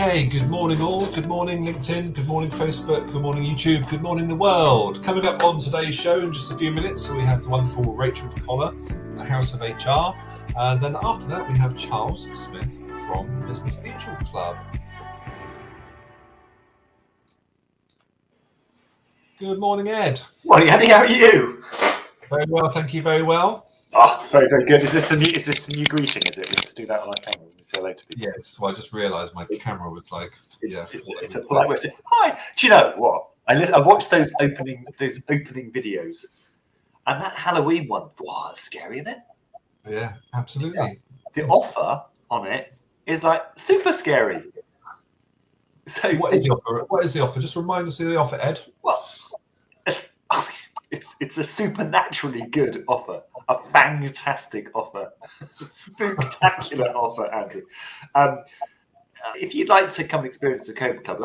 Okay, good morning all. Good morning LinkedIn, good morning Facebook, good morning YouTube, good morning the world. Coming up on today's show in just a few minutes, so we have the wonderful Rachel Collar, the House of HR. And then after that we have Charles Smith from Business Angel Club. Good morning, Ed. Morning, Andy. How are you? Very well, thank you, very well. Oh, very, very good. Is this a new greeting? Is it? We have to do that on our camera. We say hello to people. Yes, well, I just realised my camera was like... It's a polite way to say, hi. Do you know what? I watched those opening videos, and that Halloween one, wow, that's scary, isn't it? Yeah, absolutely. Yeah. The offer on it is like super scary. So what is the offer? What is the offer? Just remind us of the offer, Ed. Well, it's a supernaturally good offer, a fantastic offer, spectacular offer, Andrew. If you'd like to come experience the Cobra Club,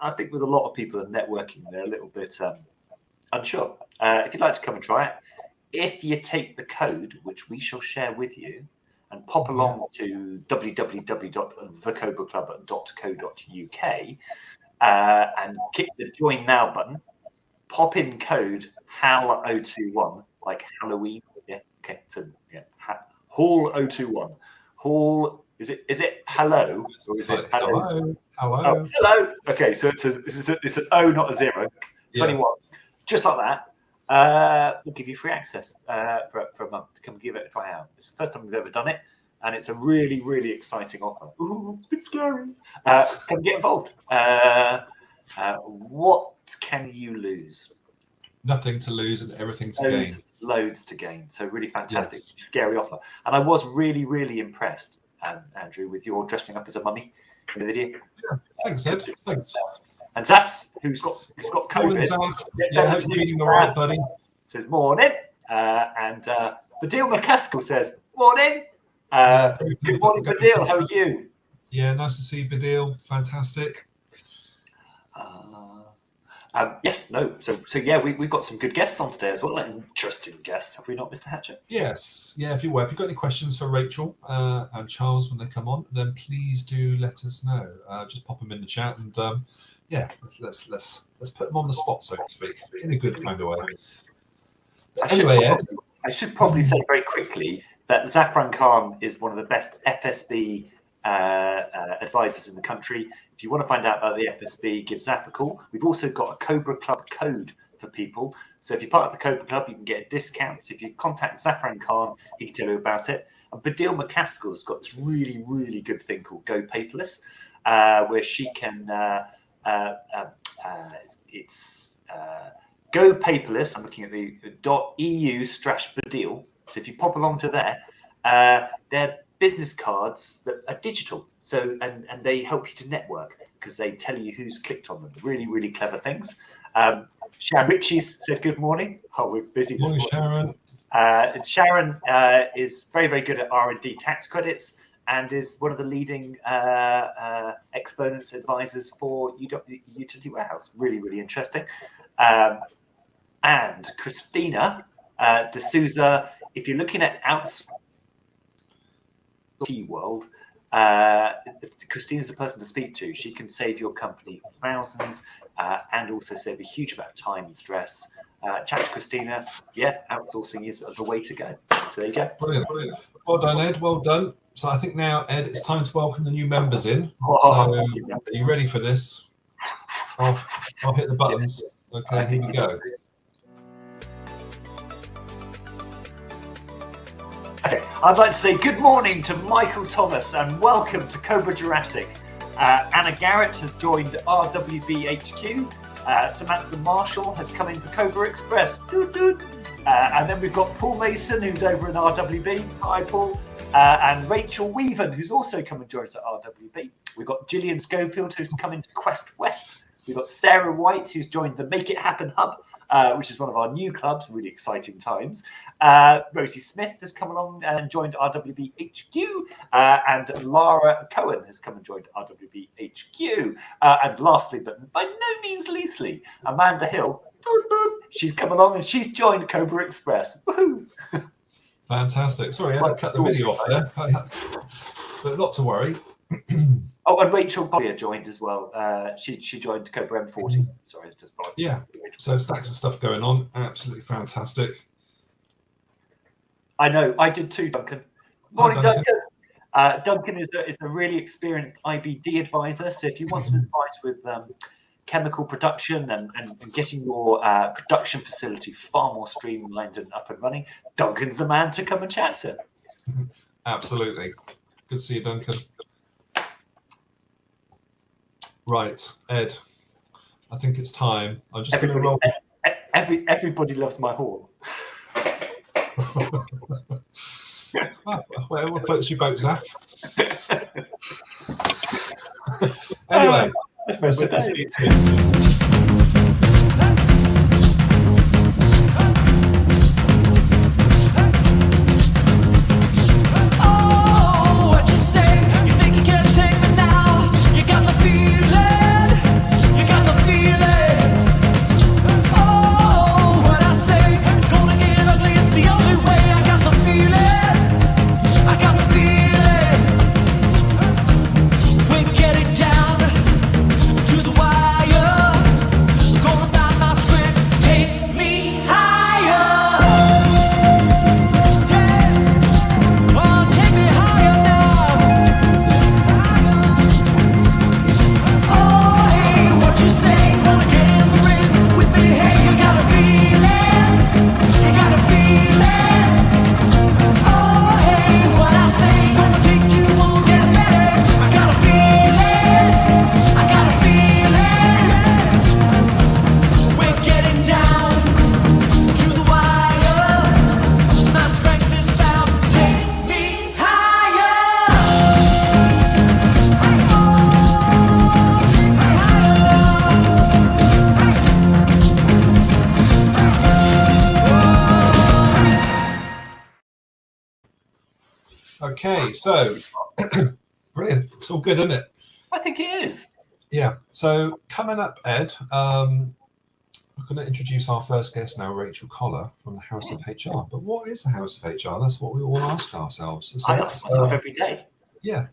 I think with a lot of people and networking, they're a little bit unsure. If you'd like to come and try it, if you take the code, which we shall share with you, and pop along to www.thecobraclub.co.uk and click the Join Now button, pop in code HAL021, like Halloween. Yeah, okay. So yeah, HAL021. Hall. Is it hello or is it hello? Hello. Oh, hello. Okay, so it's an O, not a 0. 21. Just like that. We'll give you free access for a month to come give it a try out. It's the first time we've ever done it, and it's a really, really exciting offer. Ooh, it's a bit scary. Come get involved. What can you lose? Nothing to lose and everything to gain. Loads to gain. So really fantastic, scary offer. And I was really, really impressed, Andrew, with your dressing up as a mummy in the video. Yeah, thanks, Ed. Thanks. And Zaps, who's got COVID. Yeah, hope you're feeling all right, buddy. Says morning. And Badil McCaskill says morning. Good morning, Badil. How are you? Yeah, nice to see you, Badil. Fantastic. Yes, no. So yeah, we've got some good guests on today as well. Interesting guests, have we not, Mr. Hatchett? Yes. Yeah. If you've got any questions for Rachel and Charles when they come on, then please do let us know. Just pop them in the chat, and let's put them on the spot, so to speak, in a good kind of way. I should probably say very quickly that Zafran Khan is one of the best FSB advisors in the country. If you want to find out about the FSB, give Zaf a call. We've also got a Cobra Club code for people. So if you're part of the Cobra Club, you can get a discount. So if you contact Zafran Khan, he can tell you about it. And Badil McCaskill's got this really, really good thing called Go Paperless, where she can, it's Go Paperless. I'm looking at the .eu/Badil. So if you pop along to there, they're business cards that are digital, so and they help you to network because they tell you who's clicked on them. Really, really clever things. Sharon Ritchie's said good morning. Oh, we're busy. Morning, Sharon. And Sharon is very, very good at R&D tax credits and is one of the leading exponents, advisors for Utility Warehouse. Really, really interesting. And Christina D'Souza, if you're looking at outsourcing world, Christina's a person to speak to. She can save your company thousands and also save a huge amount of time and stress. Chat to Christina. Yeah, outsourcing is the way to go. So there you go. Brilliant. Well done, Ed. Well done. So I think now, Ed, it's time to welcome the new members in. So are you ready for this? I'll hit the buttons. Okay, here we go. Okay, I'd like to say good morning to Michael Thomas and welcome to Cobra Jurassic. Anna Garrett has joined RWB HQ. Samantha Marshall has come in for Cobra Express. And then we've got Paul Mason, who's over in RWB. Hi, Paul. And Rachel Weaven, who's also come and joined us at RWB. We've got Gillian Schofield, who's come into Quest West. We've got Sarah White, who's joined the Make It Happen Hub, which is one of our new clubs, really exciting times. Rosie Smith has come along and joined RWB HQ, and Lara Cohen has come and joined RWB HQ. And lastly, but by no means leastly, Amanda Hill, she's come along and she's joined Cobra Express. Woohoo! Fantastic. Sorry, I cut the video off there, but not to worry. Oh, and Rachel Collier joined as well. She joined Cobra M40. Sorry, it's just yeah. So stacks of stuff going on. Absolutely fantastic. I know. I did too, Duncan. Morning, Duncan. Duncan is a really experienced IBD advisor. So if you want some advice with chemical production and getting your production facility far more streamlined and up and running, Duncan's the man to come and chat to. Absolutely. Good to see you, Duncan. Right, Ed. I think it's time. I'm just going to roll. Everybody loves my horn. Whatever floats your boat, Zaf. Anyway, let's speak to you. Okay, so brilliant. It's all good, isn't it? I think it is. Yeah. So coming up, Ed, we're going to introduce our first guest now, Rachel Collier from the House of HR. But what is the House of HR? That's what we all ask ourselves. So, I ask myself every day. Yeah,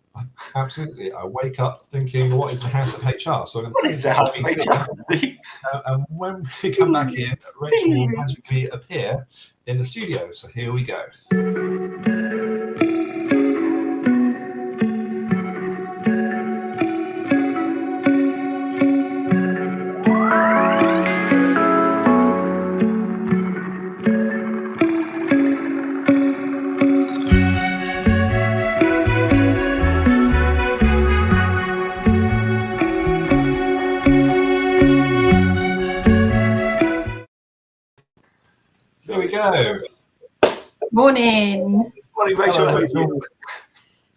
absolutely. I wake up thinking, what is the House of HR? So what is the House of HR? And when we come back in, Rachel will magically appear in the studio. So here we go. There we go. Morning. Morning, Rachel. Hello, Rachel.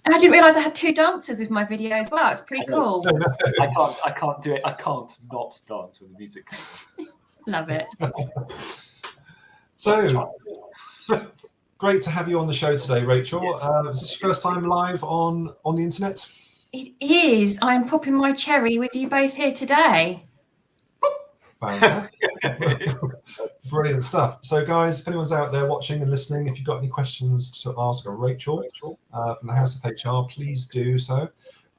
I didn't realise I had two dances with my video as well. It's pretty cool. I can't do it. I can't not dance when the music comes. Love it. So, great to have you on the show today, Rachel. Is this your first time live on the internet? It is. I'm popping my cherry with you both here today. Fantastic. Brilliant stuff. So guys, if anyone's out there watching and listening, if you've got any questions to ask Rachel from the House of HR, please do so.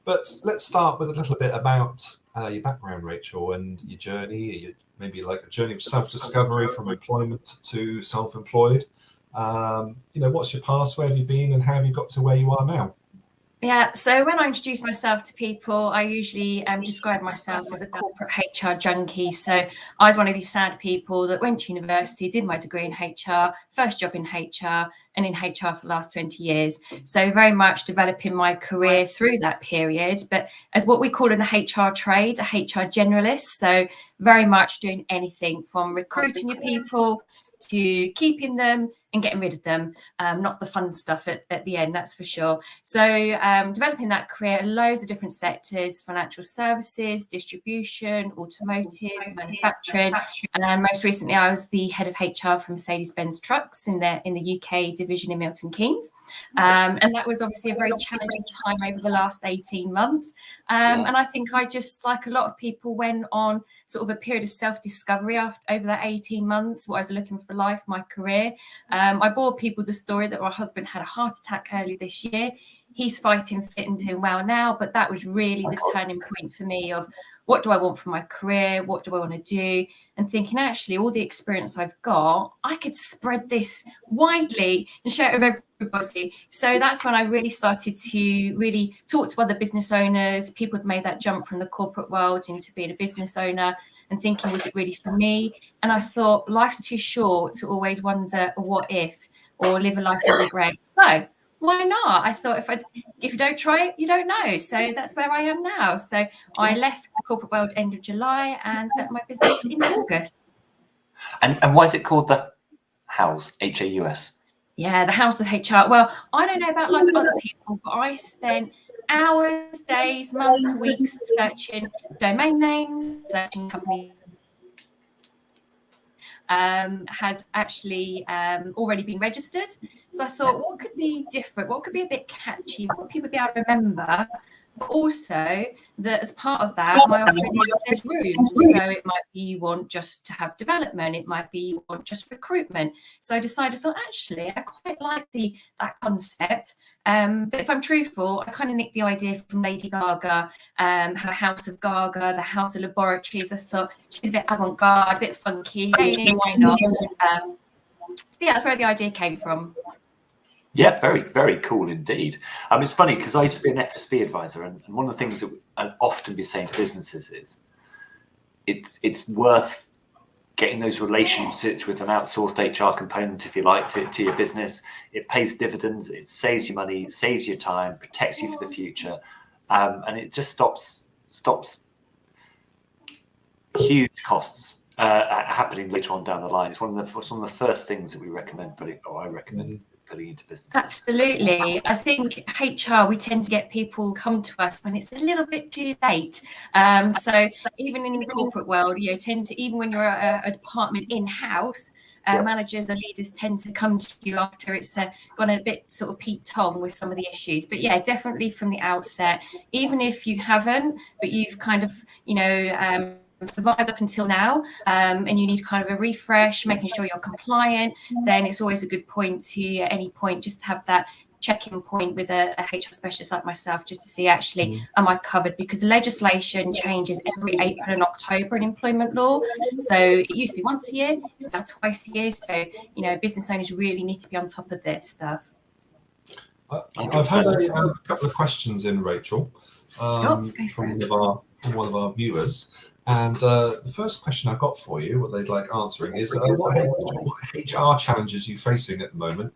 But let's start with a little bit about your background, Rachel, and your journey, maybe like a journey of self-discovery from employment to self-employed. What's your past, where have you been, and how have you got to where you are now? Yeah, so when I introduce myself to people, I usually describe myself as a corporate HR junkie. So I was one of these sad people that went to university, did my degree in HR, first job in HR, and in HR for the last 20 years. So very much developing my career through that period, but as what we call in the HR trade, a HR generalist. So very much doing anything from recruiting your people to keeping them and getting rid of them, not the fun stuff at the end, that's for sure. So developing that career in loads of different sectors, financial services, distribution, automotive, manufacturing. And most recently, I was the head of HR for Mercedes-Benz Trucks in the UK division in Milton Keynes. And that was obviously a very challenging time over the last 18 months. And I think I just, like a lot of people, went on sort of a period of self-discovery over that 18 months, what I was looking for life, my career. I bore people the story that my husband had a heart attack early this year. He's fighting fit and doing well now, but that was really the turning point for me of what do I want from my career? What do I want to do? And thinking, actually, all the experience I've got, I could spread this widely and share it with everybody. So that's when I really started to really talk to other business owners. People had made that jump from the corporate world into being a business owner and thinking, was it really for me? And I thought, life's too short to always wonder what if or live a life of regret. So why not? I thought if you don't try it, you don't know. So that's where I am now. So I left the corporate world end of July and set up my business in August. And why is it called the House, Haus? Yeah, the House of HR. Well, I don't know about like other people, but I spent hours, days, months, weeks searching domain names, searching companies. Had actually already been registered. So I thought, what could be different? What could be a bit catchy? What would people be able to remember? But also that as part of that, my offering is there's rooms. So it might be you want just to have development. It might be you want just recruitment. So I decided, actually, I quite like that concept. But if I'm truthful, I kind of nicked the idea from Lady Gaga, her House of Gaga, the House of Laboratories. I thought she's a bit avant-garde, a bit funky. Hey, why not? Yeah, that's where the idea came from. Yeah, very, very cool indeed. It's funny because I used to be an FSP advisor, and one of the things that I often be saying to businesses is it's worth getting those relationships with an outsourced HR component, if you like, to your business. It pays dividends, it saves you money, saves you time, protects you for the future, and it just stops huge costs happening later on down the line. It's one of the first things that we recommend I recommend putting into business. Absolutely. I think HR, we tend to get people come to us when it's a little bit too late. So even in the corporate world, tend to, even when you're a department in-house, managers and leaders tend to come to you after it's gone a bit sort of Pete Tong with some of the issues. But yeah, definitely from the outset, even if you haven't, but you've kind of, survived up until now, and you need kind of a refresh, making sure you're compliant, then it's always a good point to, at any point, just have that check-in point with a HR specialist like myself, just to see actually, am I covered? Because legislation changes every April and October in employment law. So it used to be once a year, it's now twice a year. So, business owners really need to be on top of this stuff. I've had a couple of questions in, Rachel, from one of our viewers. And the first question I've got for you, what they'd like answering, is what HR challenges are you facing at the moment?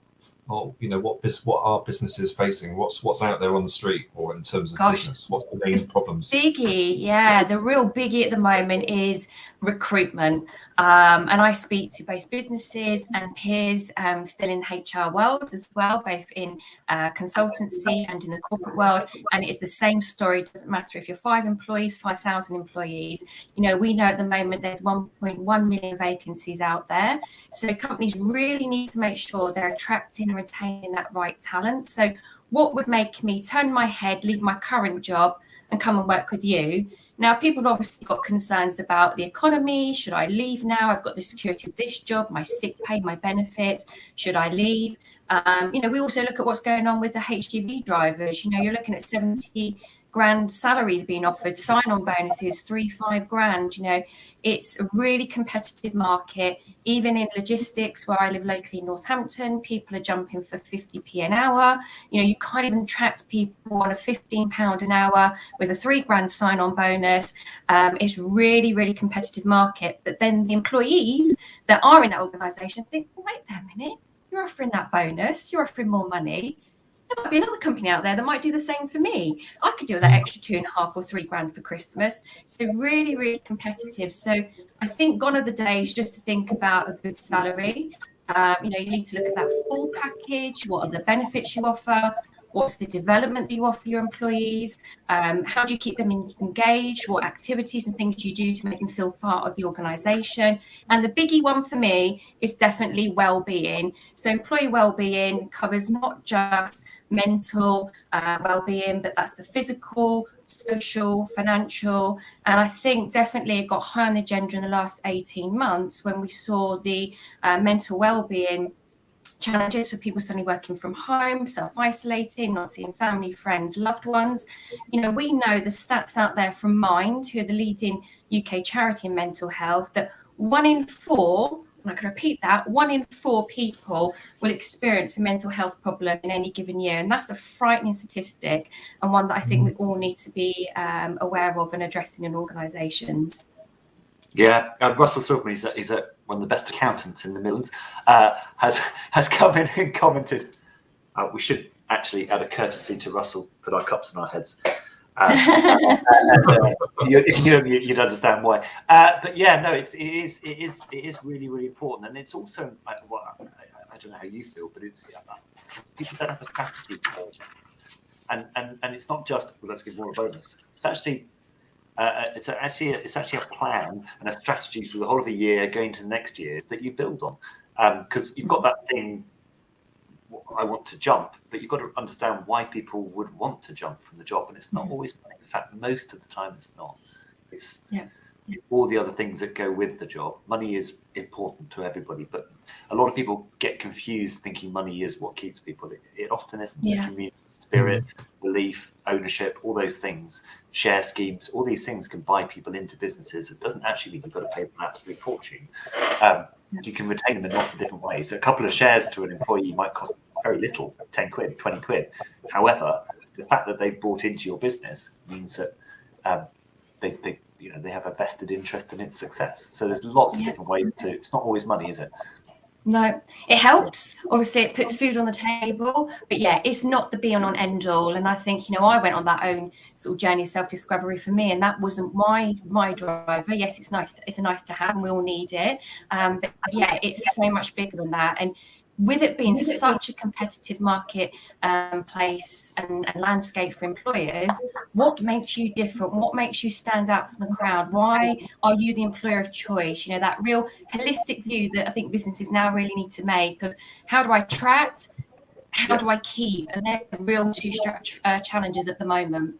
Or what are businesses facing? What's out there on the street, or in terms of business? What's the main problems? Biggie, yeah, the real biggie at the moment is recruitment. And I speak to both businesses and peers still in the HR world as well, both in consultancy and in the corporate world. And it's the same story. It doesn't matter if you're 5 employees, 5,000 employees. We know at the moment there's 1.1 million vacancies out there. So companies really need to make sure they're attracting and retaining that right talent. So what would make me turn my head, leave my current job and come and work with you? Now, people have obviously got concerns about the economy. Should I leave now? I've got the security of this job, my sick pay, my benefits. Should I leave? We also look at what's going on with the HGV drivers. You're looking at 70 grand salaries being offered, sign-on bonuses, 3-5 grand. It's a really competitive market. Even in logistics, where I live locally in Northampton, people are jumping for 50p an hour. You can't even attract people on a £15 an hour with a 3 grand sign-on bonus. It's really, really competitive market. But then the employees that are in that organisation think, wait a minute, you're offering that bonus, you're offering more money. There might be another company out there that might do the same for me. I could do that extra 2.5 or 3 grand for Christmas. So really, really competitive. So I think gone are the days just to think about a good salary. You need to look at that full package. What are the benefits you offer? What's the development that you offer your employees? How do you keep them engaged? What activities and things do you do to make them feel part of the organisation? And the biggie one for me is definitely well-being. So employee well-being covers not just mental well-being, but that's the physical, social, financial. And I think definitely it got high on the agenda in the last 18 months when we saw the mental well-being challenges for people suddenly working from home, self-isolating, not seeing family, friends, loved ones. We know the stats out there from Mind, who are the leading UK charity in mental health, that 1 in 4, and I can repeat that, 1 in 4 people will experience a mental health problem in any given year. And that's a frightening statistic, and one that I think we all need to be aware of and addressing in organisations. Yeah, Russell Silverman, he's one of the best accountants in the Midlands, has come in and commented. We should actually, out of courtesy to Russell, put our cups on our heads. If you knew him, you'd understand why. But yeah, no, it is really, really important, and it's also I don't know how you feel, but it's people don't have a strategy, and it's not just let's give more a bonus. It's actually. It's actually a plan and a strategy through the whole of a year going to the next years that you build on, because you've got that thing. I want to jump, but you've got to understand why people would want to jump from the job, and it's not always money. In fact, most of the time it's not. It's all the other things that go with the job. Money is important to everybody, but a lot of people get confused thinking money is what keeps people. It often isn't. The community spirit, belief, ownership, all those things, share schemes, all these things can buy people into businesses. It doesn't actually mean you've got to pay them an absolute fortune. You can retain them in lots of different ways. A couple of shares to an employee might cost very little, 10 quid, 20 quid. However, the fact that they've bought into your business means that they have a vested interest in its success. So there's lots of different ways to. It's not always money, is it? No, it helps. Obviously, it puts food on the table, but yeah, it's not the be all and end all. And I think, I went on that own sort of journey of self-discovery for me, and that wasn't my driver. Yes, it's nice. It's a nice to have, and we all need it. But yeah, it's so much bigger than that. And with it being such a competitive market place and landscape for employers, what makes you different? What makes you stand out from the crowd? Why are you the employer of choice? That real holistic view that I think businesses now really need to make of how do I attract, how do I keep? And they're the real two challenges at the moment.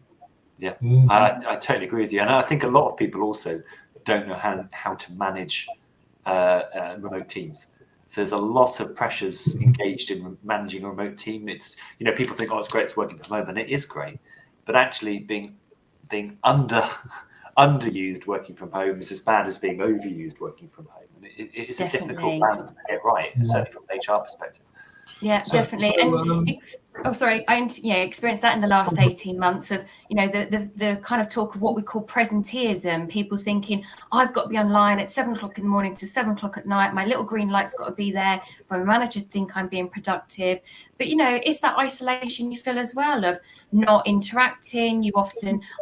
Yeah, I totally agree with you. And I think a lot of people also don't know how to manage remote teams. So there's a lot of pressures engaged in managing a remote team. It's, people think, it's great, it's working from home, and it is great. But actually being underused working from home is as bad as being overused working from home. And it's a difficult balance to get right, certainly from an HR perspective. Yeah, definitely. I experienced that in the last 18 months of, the kind of talk of what we call presenteeism, people thinking, I've got to be online at 7 o'clock in the morning to 7 o'clock at night. My little green light's got to be there for my manager to think I'm being productive. But, it's that isolation you feel as well of not interacting.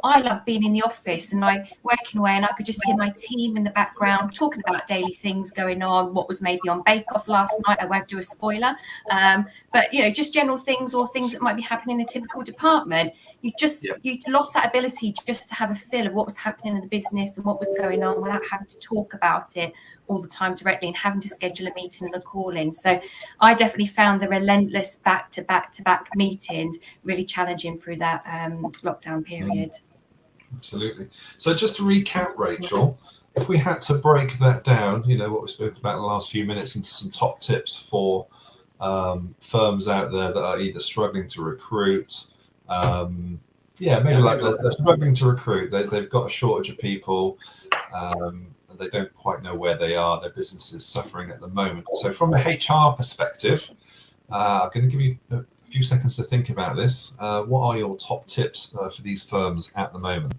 I love being in the office and working away, and I could just hear my team in the background talking about daily things going on, what was maybe on Bake Off last night. I won't do a spoiler. But, just general things or things that might be happening in a typical department. You lost that ability just to have a feel of what was happening in the business and what was going on without having to talk about it all the time directly and having to schedule a meeting and a call in. So I definitely found the relentless back-to-back meetings really challenging through that lockdown period. Absolutely. So just to recap, Rachel, if we had to break that down, what we spoke about in the last few minutes into some top tips for firms out there that are either struggling to recruit, they're struggling to recruit. They've got a shortage of people, and they don't quite know where they are. Their business is suffering at the moment. So from a HR perspective, I'm going to give you a few seconds to think about this. What are your top tips for these firms at the moment?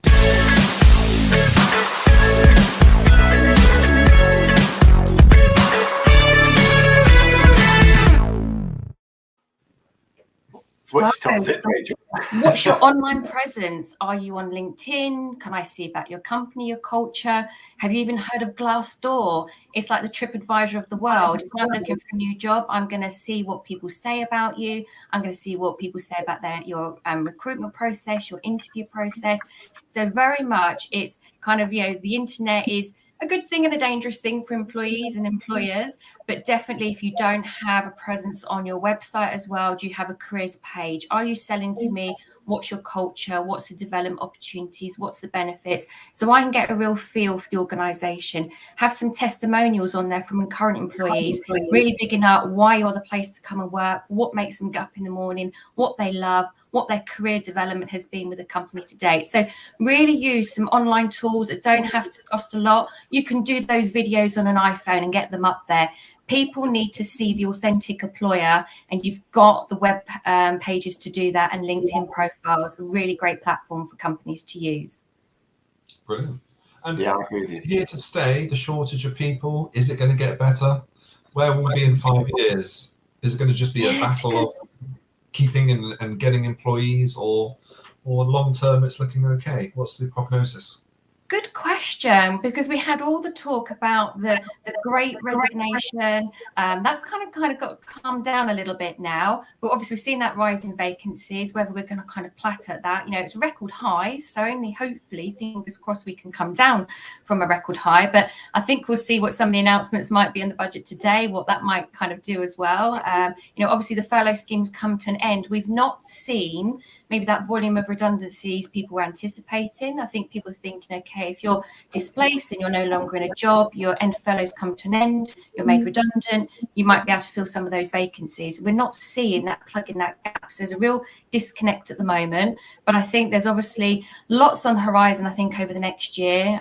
What's your online presence? Are you on LinkedIn? Can I see about your company, your culture? Have you even heard of Glassdoor? It's like the TripAdvisor of the world. If I'm looking for a new job, I'm going to see what people say about you. I'm going to see what people say about your recruitment process, your interview process. So very much it's kind of, the internet is a good thing and a dangerous thing for employees and employers, but definitely if you don't have a presence on your website as well, do you have a careers page? Are you selling to me what's your culture, what's the development opportunities, what's the benefits, so I can get a real feel for the organisation. Have some testimonials on there from current employees, really bigging up why you're the place to come and work, what makes them get up in the morning, what they love, what their career development has been with the company to date. So really use some online tools that don't have to cost a lot. You can do those videos on an iPhone and get them up there. People need to see the authentic employer, and you've got the web pages to do that, and LinkedIn profiles, a really great platform for companies to use. Brilliant. And Yeah, I agree with you. here to stay, the shortage of people, is it going to get better? Where will we be in 5 years? Is it going to just be a battle of keeping and getting employees, or long term it's looking okay? What's the prognosis? Good question, because we had all the talk about the great resignation. That's kind of got calmed down a little bit now, but obviously we've seen that rise in vacancies. Whether we're going to kind of plateau at that, it's record high, so only hopefully, fingers crossed, we can come down from a record high. But I think we'll see what some of the announcements might be in the budget today, what that might kind of do as well. Obviously the furlough schemes come to an end. We've not seen maybe that volume of redundancies people were anticipating. I think people are thinking, okay, if you're displaced and you're no longer in a job, your end furloughs come to an end, you're made redundant, you might be able to fill some of those vacancies. We're not seeing that plug in that gap. So there's a real disconnect at the moment. But I think there's obviously lots on the horizon, I think, over the next year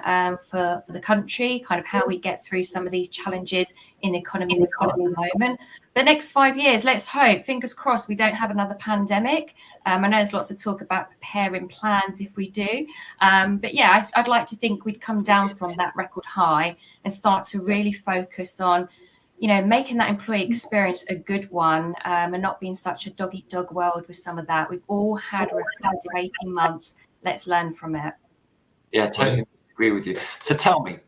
for the country, kind of how we get through some of these challenges in the economy we've got at the moment. The next 5 years, let's hope, fingers crossed, we don't have another pandemic. I know there's lots of talk about preparing plans if we do. But yeah, I'd like to think we'd come down from that record high and start to really focus on, making that employee experience a good one, and not being such a dog-eat-dog world with some of that. We've all had a reflective 18 months. Let's learn from it. Yeah, totally agree with you. So tell me,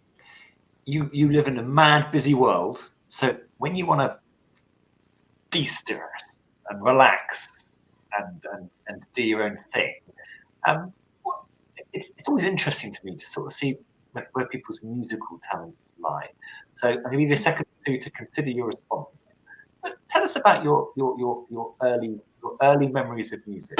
you live in a mad, busy world. So when you want to de-stress and relax and do your own thing, it's always interesting to me to sort of see where people's musical talents lie. So I'm going to give you a second or two to consider your response. But tell us about your early memories of music.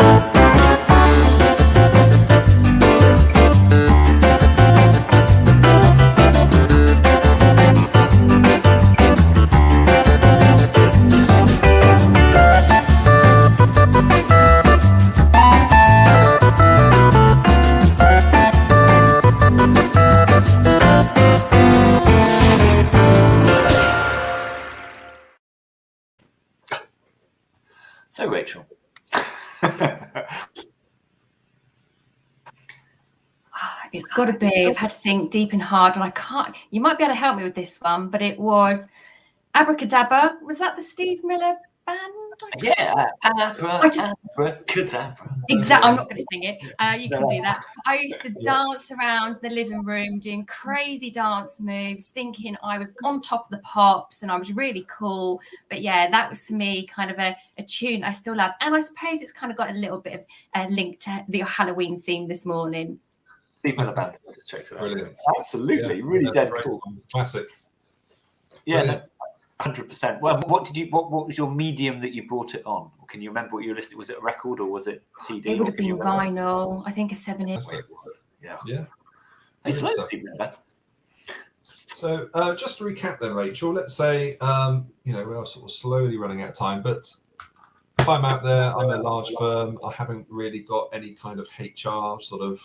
So, Rachel. It's got to be. I've had to think deep and hard, and I can't. You might be able to help me with this one, but it was Abracadabra. Was that the Steve Miller band? Yeah, Abracadabra. Exactly. I'm not going to sing it. You can do that. I used to dance around the living room doing crazy dance moves, thinking I was on top of the pops and I was really cool. But yeah, that was to me kind of a tune I still love. And I suppose it's kind of got a little bit of a link to the Halloween theme this morning. Steve Miller Band. Brilliant. Absolutely. Yeah, really dead cool. Classic. Yeah. No, 100%. Well, what was your medium that you brought it on? Can you remember what you were listening? Was it a record or was it CD? It would have been vinyl. I think a 7-inch. Yeah. It's so just to recap then, Rachel, let's say we are sort of slowly running out of time, but if I'm out there, I'm a large firm, I haven't really got any kind of HR sort of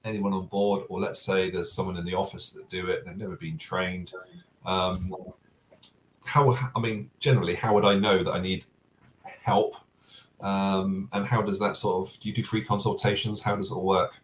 anyone on board, or let's say there's someone in the office that do it, they've never been trained. Generally, how would I know that I need help? And how does that do you do free consultations? How does it all work?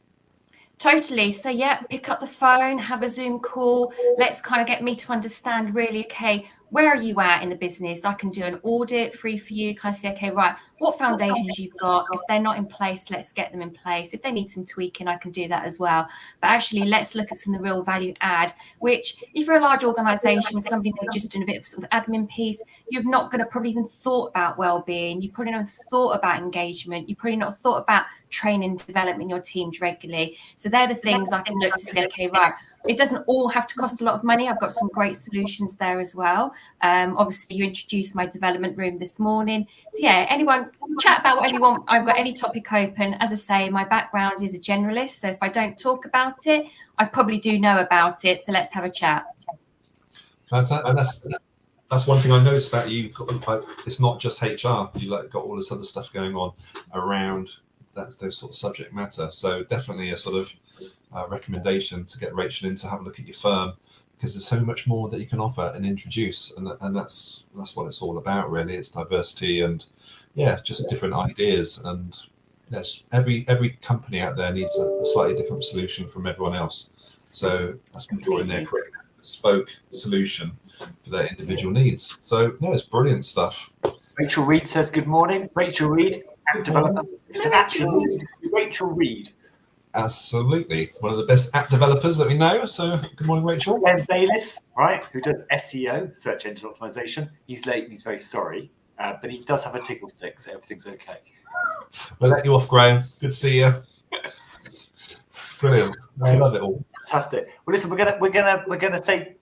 Totally. So yeah, pick up the phone, have a Zoom call. Let's kind of get me to understand really, okay, where are you at in the business? I can do an audit free for you, kind of say, okay, right, what foundations you've got. If they're not in place, let's get them in place. If they need some tweaking, I can do that as well. But actually, let's look at some of the real value add, which if you're a large organization, somebody who's just doing a bit of sort of admin piece, you're not going to probably even thought about well-being. You probably not thought about engagement. You probably not thought about training and developing your teams regularly. So they're the things I can look to say, okay, right, It doesn't all have to cost a lot of money. I've got some great solutions there as well. Obviously, you introduced my development room this morning. So yeah, anyone chat about whatever you want. I've got any topic open. As I say, my background is a generalist. So if I don't talk about it, I probably do know about it. So let's have a chat. Fantastic. And that's one thing I noticed about you. It's not just HR. You got all this other stuff going on around those sort of subject matter. So definitely a sort of recommendation to get Rachel in to have a look at your firm, because there's so much more that you can offer and introduce, and that's what it's all about, really. It's diversity and just different ideas, and yes, every company out there needs a slightly different solution from everyone else. So that's when you're in there creating a bespoke solution for their individual needs. So no, it's brilliant stuff. Rachel Reed says good morning. Rachel Reed, app developer. Rachel Reed. Absolutely. One of the best app developers that we know. So good morning, Rachel. Ed Bayliss, right, who does SEO, search engine optimization. He's late and he's very sorry, but he does have a tickle stick, so everything's okay. We'll let you off, Graham. Good to see you. Brilliant. I love it all. Fantastic. Well, listen, we're gonna say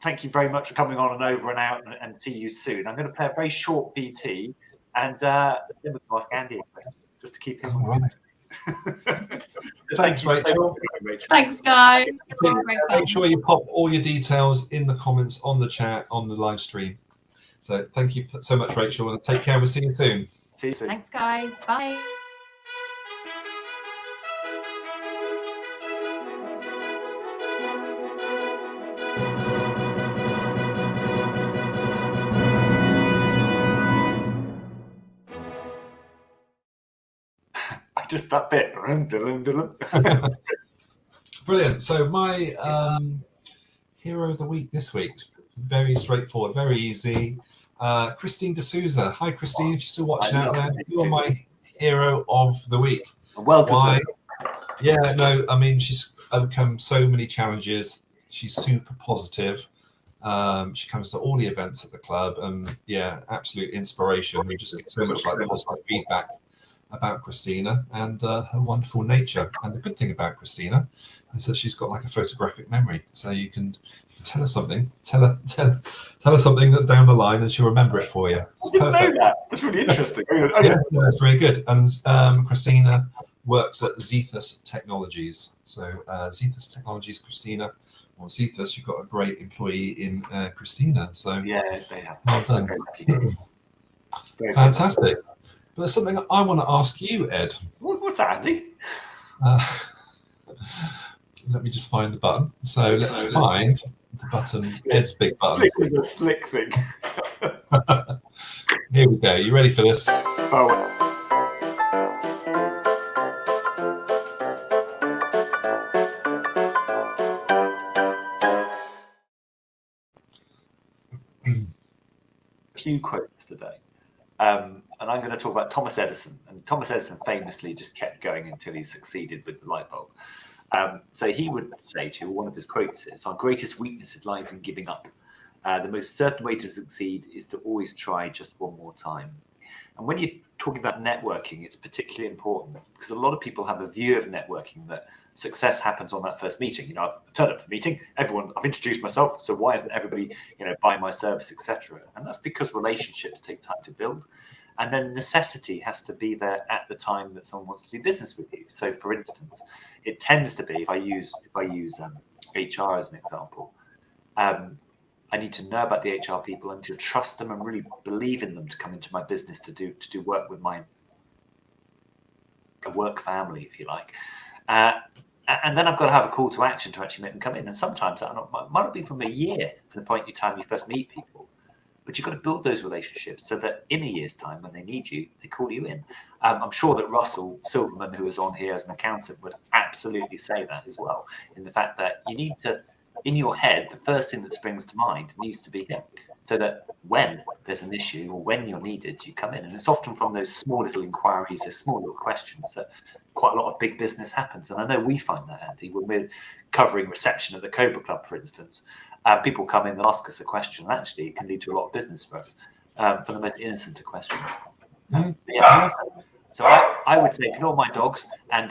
thank you very much for coming on and over and out, and see you soon. I'm going to play a very short VT, and then we'll ask Andy a question, just to keep him. All right. Thanks, Rachel. Thanks, guys. Make sure you pop all your details in the comments on the chat on the live stream. So thank you so much, Rachel, and take care. We'll see you soon. See you soon. Thanks, guys. Bye. Just that bit. Brilliant. So my hero of the week this week, very straightforward, very easy. Christine D'Souza. Hi, Christine. If you're still watching out there, you are my hero of the week. Well deserved. Yeah, no, I mean, she's overcome so many challenges. She's super positive. She comes to all the events at the club, and absolute inspiration. We just get so much positive feedback about Christina and her wonderful nature. And the good thing about Christina is that she's got like a photographic memory, so you can tell her something, tell her something that's down the line, and she'll remember it for you. It's perfect. I didn't know that. That's really interesting. It's really good. And Christina works at Zethus Technologies. So Zethus Technologies, Christina, or Zethus, you've got a great employee in Christina. So they have. Well done. Fantastic. But there's something I want to ask you, Ed. What's that, Andy? Let me just find the button. So let's find the button, Ed's big button. Slick is a slick thing. Here we go. You ready for this? Oh. Few quotes today. And I'm going to talk about Thomas Edison. And Thomas Edison famously just kept going until he succeeded with the light bulb. So he would say to you, one of his quotes is, "Our greatest weakness lies in giving up. The most certain way to succeed is to always try just one more time." And when you're talking about networking, it's particularly important because a lot of people have a view of networking that success happens on that first meeting. You know, I've turned up to the meeting, I've introduced myself, so why isn't everybody, buying my service, etc.? And that's because relationships take time to build. And then necessity has to be there at the time that someone wants to do business with you. So, for instance, it tends to be if I use HR as an example, I need to know about the HR people. I need to trust them and really believe in them to come into my business to do work with my work family, if you like. And then I've got to have a call to action to actually make them come in. And sometimes that might not be from a year from the point in time you first meet people. But you've got to build those relationships so that in a year's time, when they need you, they call you in. I'm sure that Russell Silverman, who is on here as an accountant, would absolutely say that as well, in the fact that you need to, in your head, the first thing that springs to mind needs to be him, so that when there's an issue or when you're needed, you come in. And it's often from those small little inquiries, those small little questions that quite a lot of big business happens. And I know we find that, Andy, when we're covering reception at the Cobra Club, for instance. People come in and ask us a question, and actually it can lead to a lot of business for us, for the most innocent of questions. So I would say ignore my dogs and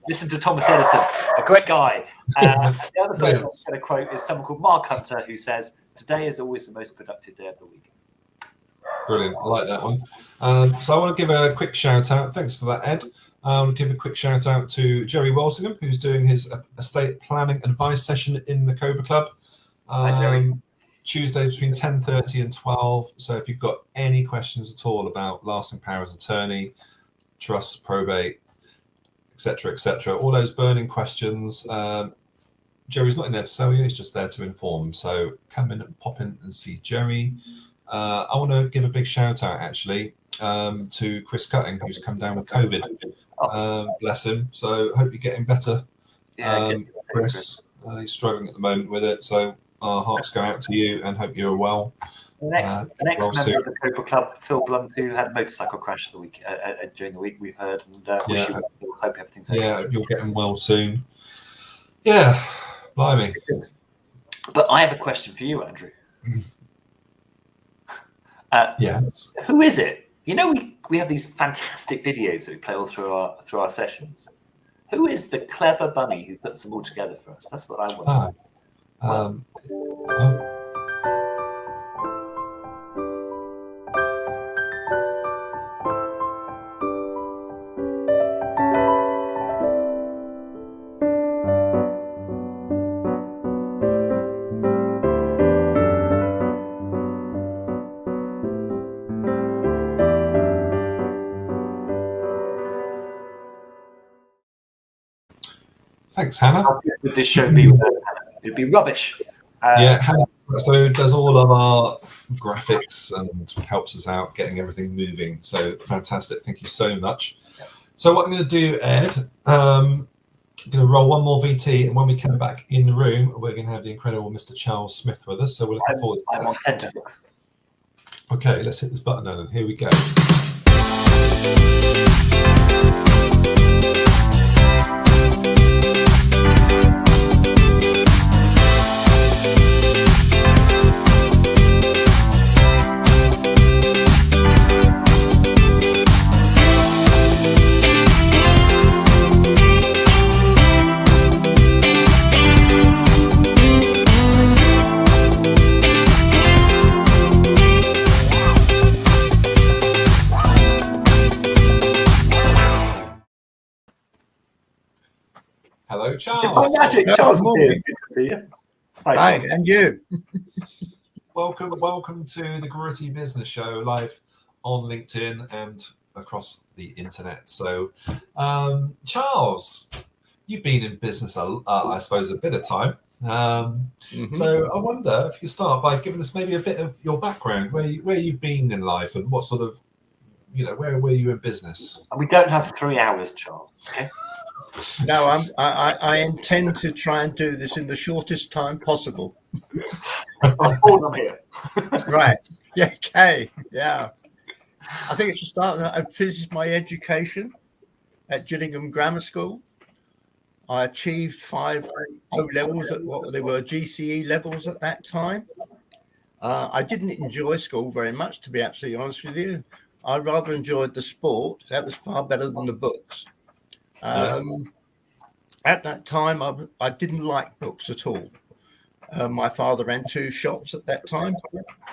Listen to Thomas Edison, a great guy. The other person that's going to quote is someone called Mark Hunter, who says, "Today is always the most productive day of the week." Brilliant. I like that one. So I want to give a quick shout out. Thanks for that, Ed. Give a quick shout out to Jerry Walsingham, who's doing his estate planning advice session in the Cobra Club. Hi, Jerry. Tuesday between 10:30 and 12. So if you've got any questions at all about lasting powers of attorney, trust, probate, etc., all those burning questions, Jerry's not in there to sell you, he's just there to inform. So come in and pop in and see Jerry. I want to give a big shout out actually to Chris Cutting, who's come down with COVID. Bless him. So hope you're getting better. Chris, he's struggling at the moment with it. So our hearts go out to you and hope you're well. The next member of the Cobra Club, Phil Blunt, who had a motorcycle crash during the week, we heard, and hope everything's okay. Yeah, you're getting well soon. Yeah, blimey. But I have a question for you, Andrew. Yes. Who is it? You know, we have these fantastic videos that we play all through our sessions. Who is the clever bunny who puts them all together for us? That's what I want. Thanks, Hannah. How good would this show be without Hannah? It'd be rubbish. Hannah so does all of our graphics and helps us out getting everything moving. So fantastic. Thank you so much. So what I'm going to do, Ed, I'm going to roll one more VT, and when we come back in the room, we're going to have the incredible Mr. Charles Smith with us. So we're looking forward to that. I'm on tentacles. Okay, let's hit this button then, and here we go. Hello, Charles. Magic, Charles. Good to see you. Hi, and you. Welcome to the Gritty Business Show, live on LinkedIn and across the internet. So, Charles, you've been in business, I suppose, a bit of time. So I wonder if you could start by giving us maybe a bit of your background, where you've been in life, and what sort of, where were you in business? And we don't have 3 hours, Charles. Okay. No, I intend to try and do this in the shortest time possible. I'm here. Right. Yeah. Okay. Yeah. I think it's to start. I finished my education at Gillingham Grammar School. I achieved 5 O levels at what they were GCE levels at that time. I didn't enjoy school very much, to be absolutely honest with you. I rather enjoyed the sport. That was far better than the books. At that time, I didn't like books at all. My father ran 2 shops at that time,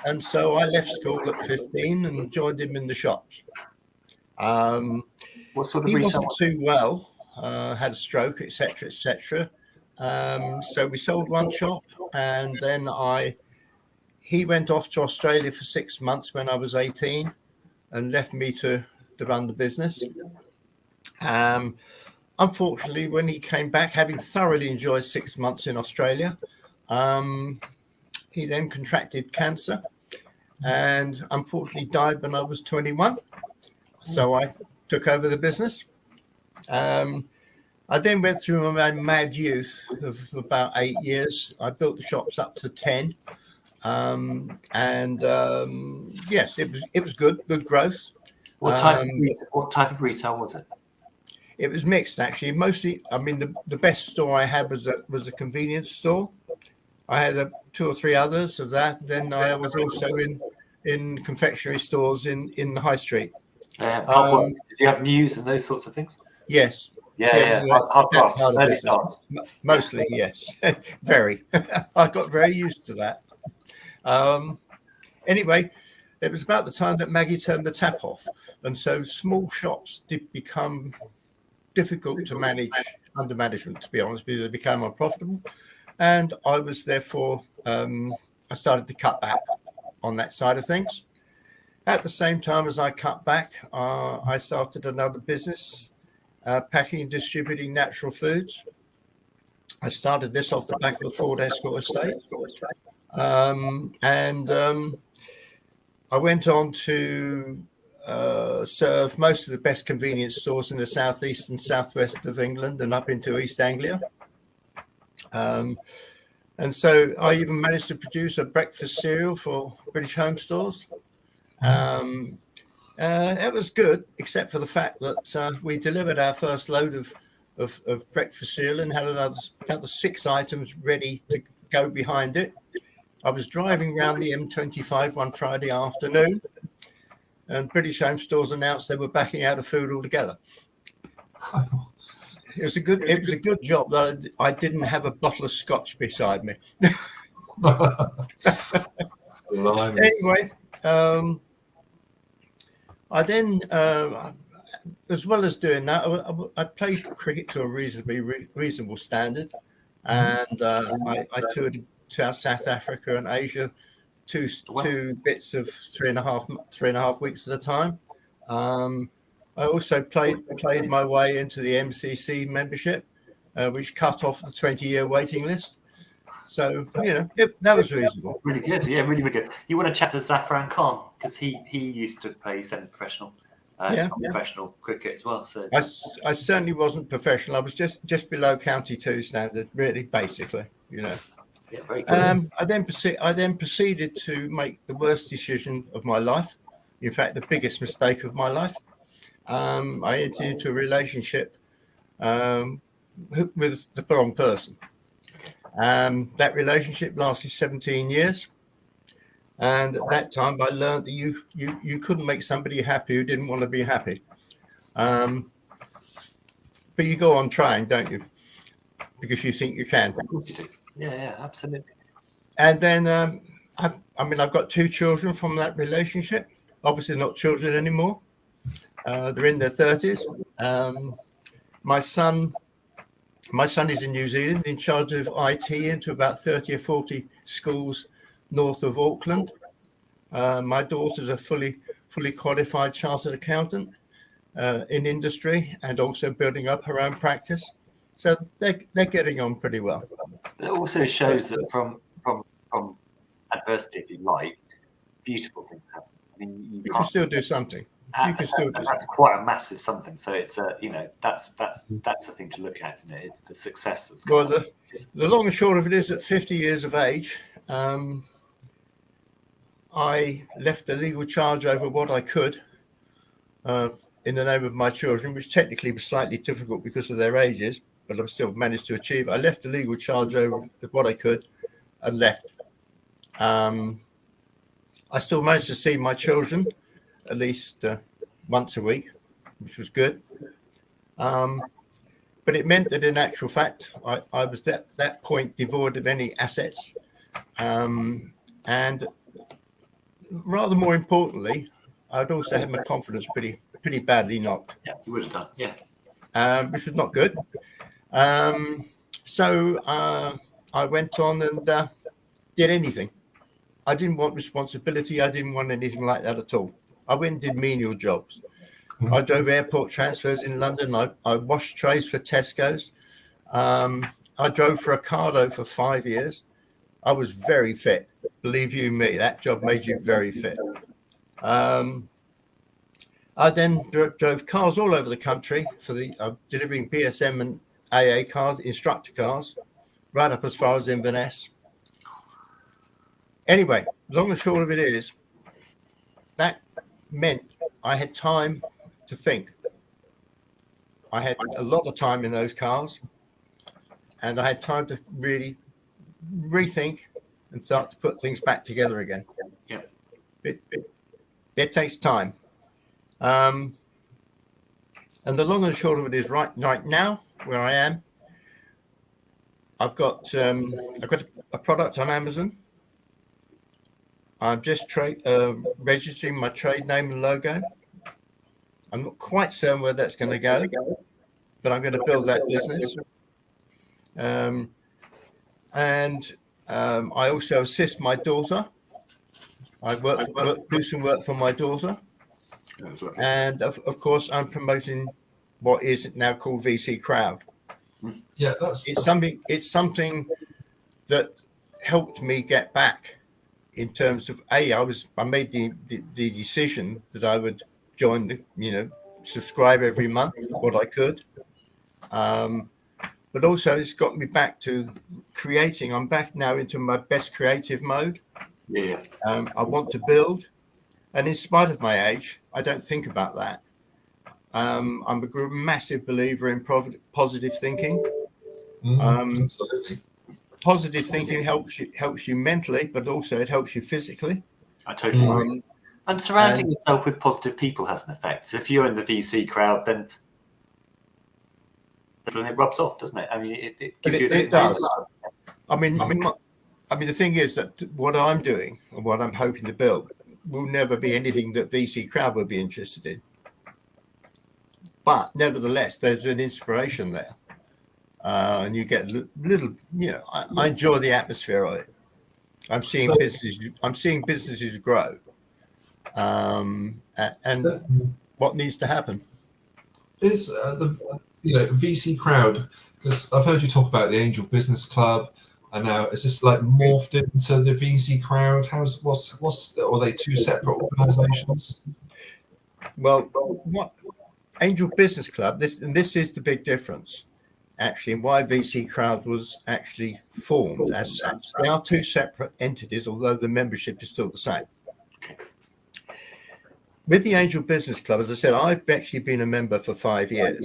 and so I left school at 15 and joined him in the shops. What sort of he retail? wasn't too well, had a stroke, etc., etc. So we sold 1 shop, and then he went off to Australia for 6 months when I was 18, and left me to run the business. Unfortunately, when he came back, having thoroughly enjoyed 6 months in Australia, he then contracted cancer and unfortunately died when I was 21. So I took over the business. I then went through my mad youth of about 8 years. I built the shops up to 10. Yes, it was good growth. What type of retail was it? It was mixed, actually. Mostly, I mean, the best store I had was a convenience store. I had 2 or 3 others of that. Then I was also in confectionery stores in the high street. Did you have news and those sorts of things? Yes. Yeah. Hard that graft. part of Early business. start. Mostly, yes. Very. I got very used to that. Anyway, it was about the time that Maggie turned the tap off. And so small shops did become difficult to manage under management, to be honest, because they became unprofitable. And I was therefore, I started to cut back on that side of things. At the same time as I cut back, I started another business, packing and distributing natural foods. I started this off the back of a Ford Escort estate. I went on to serve most of the best convenience stores in the southeast and southwest of England and up into East Anglia. And so I even managed to produce a breakfast cereal for British Home Stores. It was good, except for the fact that we delivered our first load of breakfast cereal and had another 6 items ready to go behind it. I was driving around the M25 one Friday afternoon, and British Home Stores announced they were backing out of food altogether. It was a good job that I didn't have a bottle of scotch beside me. Anyway, I then, as well as doing that, I played cricket to a reasonable standard, and I toured to South Africa and Asia, two bits of three and a half weeks at a time. I also played my way into the MCC membership, which cut off the 20-year waiting list. So, that was reasonable. Really good. Yeah, really, really good. You want to chat to Zafran Khan, because he used to play semi-professional, professional cricket as well. So I certainly wasn't professional. I was just below County 2 standard, really, basically, Yeah, very good. I then proceeded to make the worst decision of my life. In fact, the biggest mistake of my life. I entered into a relationship with the wrong person. That relationship lasted 17 years. And at that time, I learned that you couldn't make somebody happy who didn't want to be happy. But you go on trying, don't you? Because you think you can. Of course you do. Yeah, absolutely. And then, I've got 2 children from that relationship. Obviously not children anymore. They're in their 30s. My son is in New Zealand, in charge of IT into about 30 or 40 schools north of Auckland. My daughter's a fully qualified chartered accountant in industry and also building up her own practice. So they're getting on pretty well. It also shows that from adversity, if you like, beautiful things happen. I mean, you can still do something. That's quite a massive something. So it's that's a thing to look at, isn't it? It's the success that's well. The long and short of it is, at 50 years of age, I left a legal charge over what I could in the name of my children, which technically was slightly difficult because of their ages, but I've still managed to achieve. I left a legal charge over what I could and left. I still managed to see my children at least once a week, which was good. But it meant that in actual fact, I was at that point devoid of any assets. And rather more importantly, I'd also had my confidence pretty badly knocked. Yeah, you would have done, yeah. Which was not good. So I went on and did anything. I didn't want responsibility. I didn't want anything like that at all. I went and did menial jobs. I drove airport transfers in London. I washed trays for Tesco's. I drove for Ocado for 5 years. I was very fit. Believe you me, that job made you very fit. I then drove cars all over the country for delivering BSM and AA cars, instructor cars, right up as far as Inverness. Anyway, long and short of it is, that meant I had time to think. I had a lot of time in those cars, and I had time to really rethink and start to put things back together again. Yeah, it takes time. And the long and short of it is right now where I am, I've got a product on Amazon. I'm just registering my trade name and logo. I'm not quite certain where that's going to go, but I'm going to build that business. I also assist my daughter. I do some work for my daughter. And of course, I'm promoting what is now called VC Crowd. Yeah, it's something that helped me get back in terms of I made the decision that I would join subscribe every month what I could. But also it's got me back to creating. I'm back now into my best creative mode. Yeah. I want to build, and in spite of my age, I don't think about that. I'm a massive believer in positive thinking. Absolutely. Positive thinking helps you mentally, but also it helps you physically. I totally agree. And surrounding yourself with positive people has an effect. So if you're in the VC crowd, then it rubs off, doesn't it? I mean, it gives you. It does. I mean, the thing is that what I'm doing and what I'm hoping to build will never be anything that VC crowd would be interested in. But nevertheless, there's an inspiration there, and you get little. I enjoy the atmosphere of it. I'm seeing businesses grow, and what needs to happen is the VC crowd, because I've heard you talk about the Angel Business Club, and now is this like morphed into the VC crowd? Are they two separate organisations? Well, what Angel Business Club? This is the big difference, actually, and why VC Crowd was actually formed as such. They are two separate entities, although the membership is still the same. With the Angel Business Club, as I said, I've actually been a member for 5 years,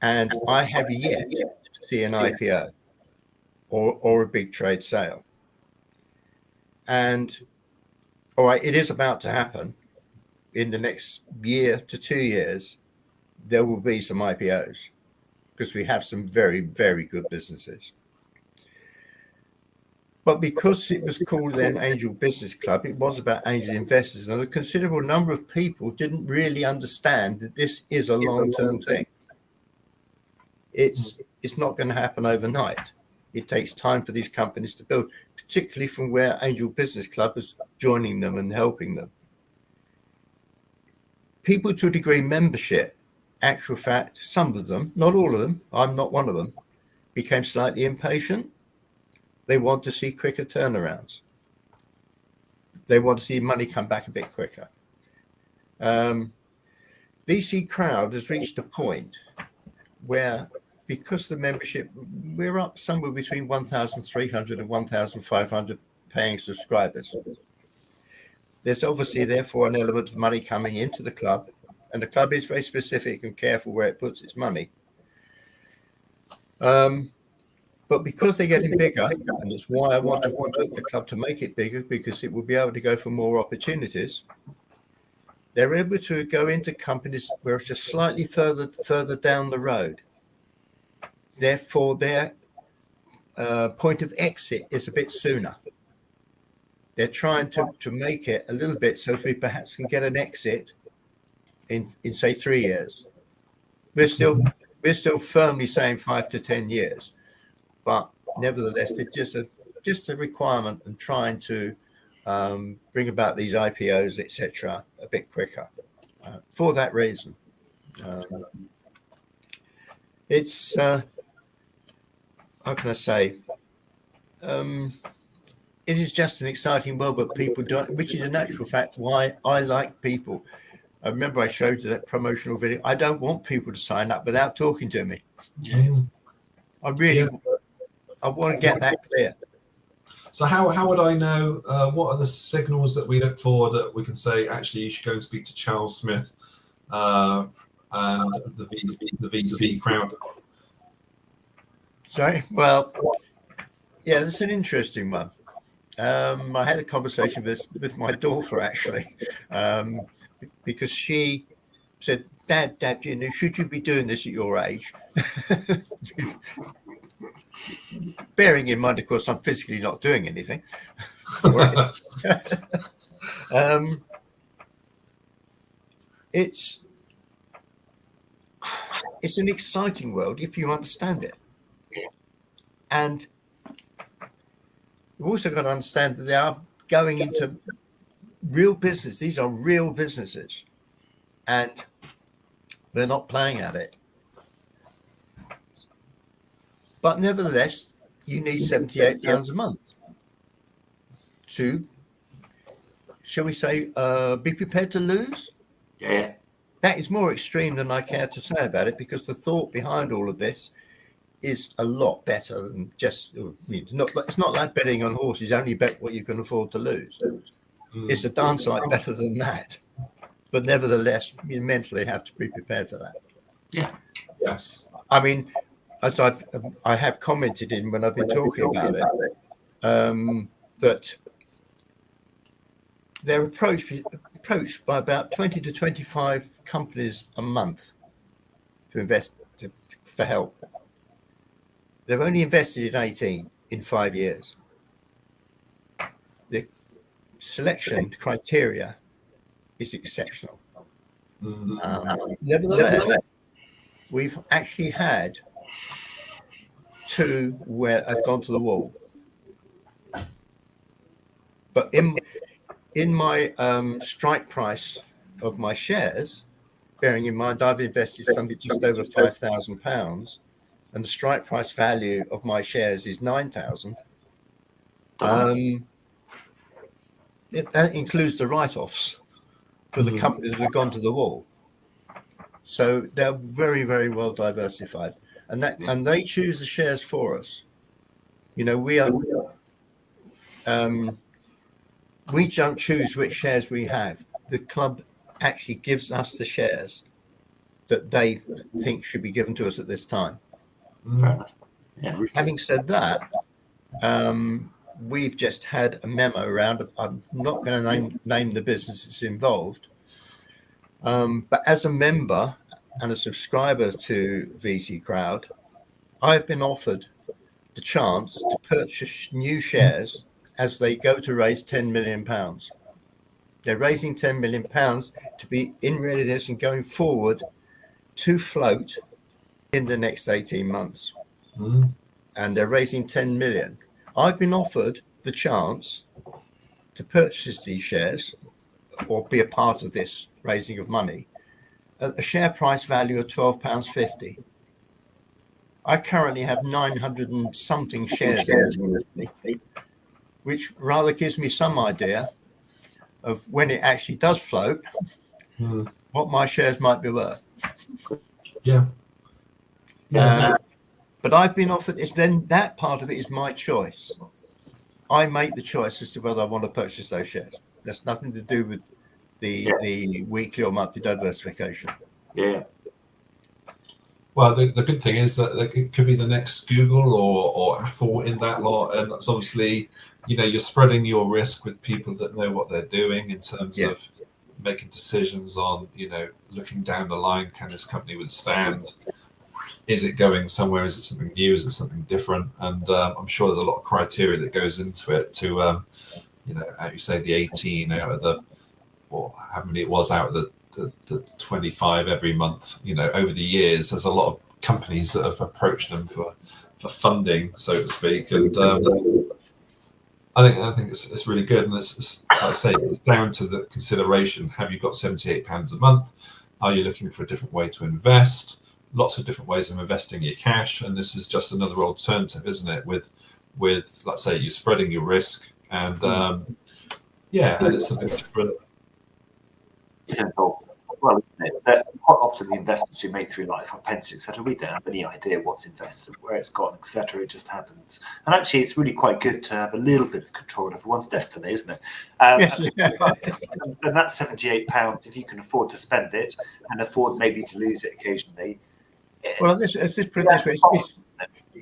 and I have yet to see an IPO or a big trade sale. And all right, it is about to happen. In the next year to 2 years, there will be some IPOs because we have some very, very good businesses. But because it was called then Angel Business Club, it was about angel investors. And a considerable number of people didn't really understand that this is a long-term thing. It's not going to happen overnight. It takes time for these companies to build, particularly from where Angel Business Club is joining them and helping them. People to a degree membership, actual fact, some of them, not all of them, I'm not one of them, became slightly impatient. They want to see quicker turnarounds. They want to see money come back a bit quicker. VC Crowd has reached a point where, because the membership, we're up somewhere between 1,300 and 1,500 paying subscribers. There's obviously, therefore, an element of money coming into the club, and the club is very specific and careful where it puts its money. But because they're getting bigger, and it's why I want to promote the club to make it bigger, because it will be able to go for more opportunities, they're able to go into companies where it's just slightly further down the road. Therefore, their point of exit is a bit sooner. They're trying to make it a little bit so we perhaps can get an exit in say 3 years. We're still firmly saying 5 to 10 years, but nevertheless, it's just a requirement and trying to bring about these IPOs, etc., a bit quicker. For that reason, it's how can I say? It is just an exciting world, but people don't, which is a natural fact why I like people. I remember I showed you that promotional video. I don't want people to sign up without talking to me. I want to get that clear. So how would I know, what are the signals that we look for that we can say, actually, you should go and speak to Charles Smith and the VC crowd? Sorry? Well, yeah, that's an interesting one. I had a conversation with my daughter, actually, because she said, Dad, should you be doing this at your age? Bearing in mind, of course, I'm physically not doing anything for it. It's an exciting world if you understand it. And you've also got to understand that they are going into real business. These are real businesses. And they're not playing at it. But nevertheless, you need £78 a month to, shall we say, be prepared to lose? Yeah. That is more extreme than I care to say about it, because the thought behind all of this is a lot better than just, it's not like betting on horses, only bet what you can afford to lose. It's a darn sight better than that. But nevertheless, you mentally have to be prepared for that. Yeah. Yes. I mean, as I have commented in when I've been talking about it, that they're approached by about 20 to 25 companies a month to invest for help. They've only invested in 18 in 5 years. The selection criteria is exceptional. Nevertheless, we've actually had 2 where I've gone to the wall. But in my strike price of my shares, bearing in mind I've invested something just over £5,000, and the strike price value of my shares is 9,000. That includes the write-offs for the companies that have gone to the wall. So they're very, very well diversified, and they choose the shares for us. We don't choose which shares we have. The club actually gives us the shares that they think should be given to us at this time. Fair enough. Yeah. Having said that, we've just had a memo around. I'm not going to name the businesses involved, but as a member and a subscriber to VC Crowd, I've been offered the chance to purchase new shares as they go to raise £10 million. They're raising £10 million to be in readiness and going forward to float in the next 18 months. And they're raising 10 million. I've been offered the chance to purchase these shares or be a part of this raising of money at a share price value of £12.50. I currently have 900 and something shares in it, which rather gives me some idea of when it actually does float, what my shares might be worth. Yeah. But I've been offered this, then that part of it is my choice. I make the choice as to whether I want to purchase those shares. That's nothing to do with the weekly or monthly diversification. Yeah. Well, the good thing is that it could be the next Google or Apple in that lot, and it's obviously, you're spreading your risk with people that know what they're doing in terms of making decisions on, looking down the line. Can this company withstand? Is it going somewhere? Is it something new? Is it something different? And I'm sure there's a lot of criteria that goes into it to, how you say, the 18 out of the, or how many it was out of the 25 every month. Over the years, there's a lot of companies that have approached them for funding, so to speak. And I think it's really good. And it's like I say, it's down to the consideration. Have you got £78 a month? Are you looking for a different way to invest? Lots of different ways of investing your cash, and this is just another alternative, isn't it? With let's say, you're spreading your risk, and and it's something different. Simple. Well, it's quite often the investments we make through life, our pensions, etc., we don't have any idea what's invested, where it's gone, etc. It just happens. And actually, it's really quite good to have a little bit of control over one's destiny, isn't it? Yes. And that's £78 if you can afford to spend it and afford maybe to lose it occasionally. Well, let's put it this way.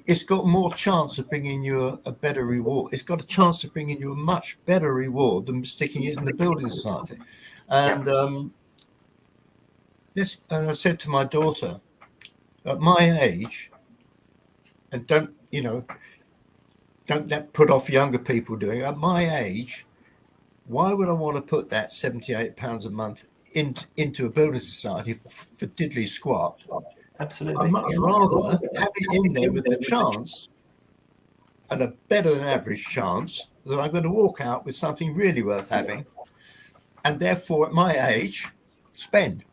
It's got more chance of bringing you a better reward. It's got a chance of bringing you a much better reward than sticking it in the building society. And this, and I said to my daughter, at my age, and don't that put off younger people doing it. At my age, why would I want to put that £78 a month into a building society for diddly squat? Absolutely. I'd much rather have it in there with the chance, and a better than average chance, that I'm going to walk out with something really worth having, and therefore, at my age, spend.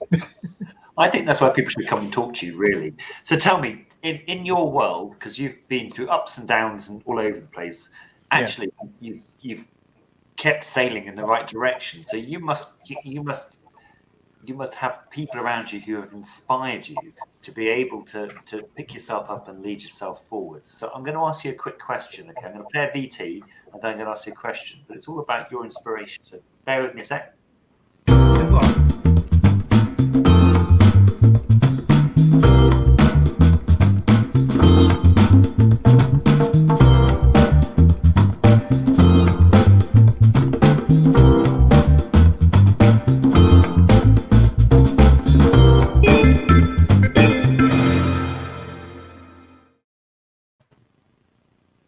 I think that's why people should come and talk to you, really. So tell me, in your world, because you've been through ups and downs and all over the place, actually, you've kept sailing in the right direction. So you must have people around you who have inspired you to be able to pick yourself up and lead yourself forward. So I'm going to ask you a quick question. Okay, I'm going to play a VT, and then I'm going to ask you a question. But it's all about your inspiration. So bear with me a sec.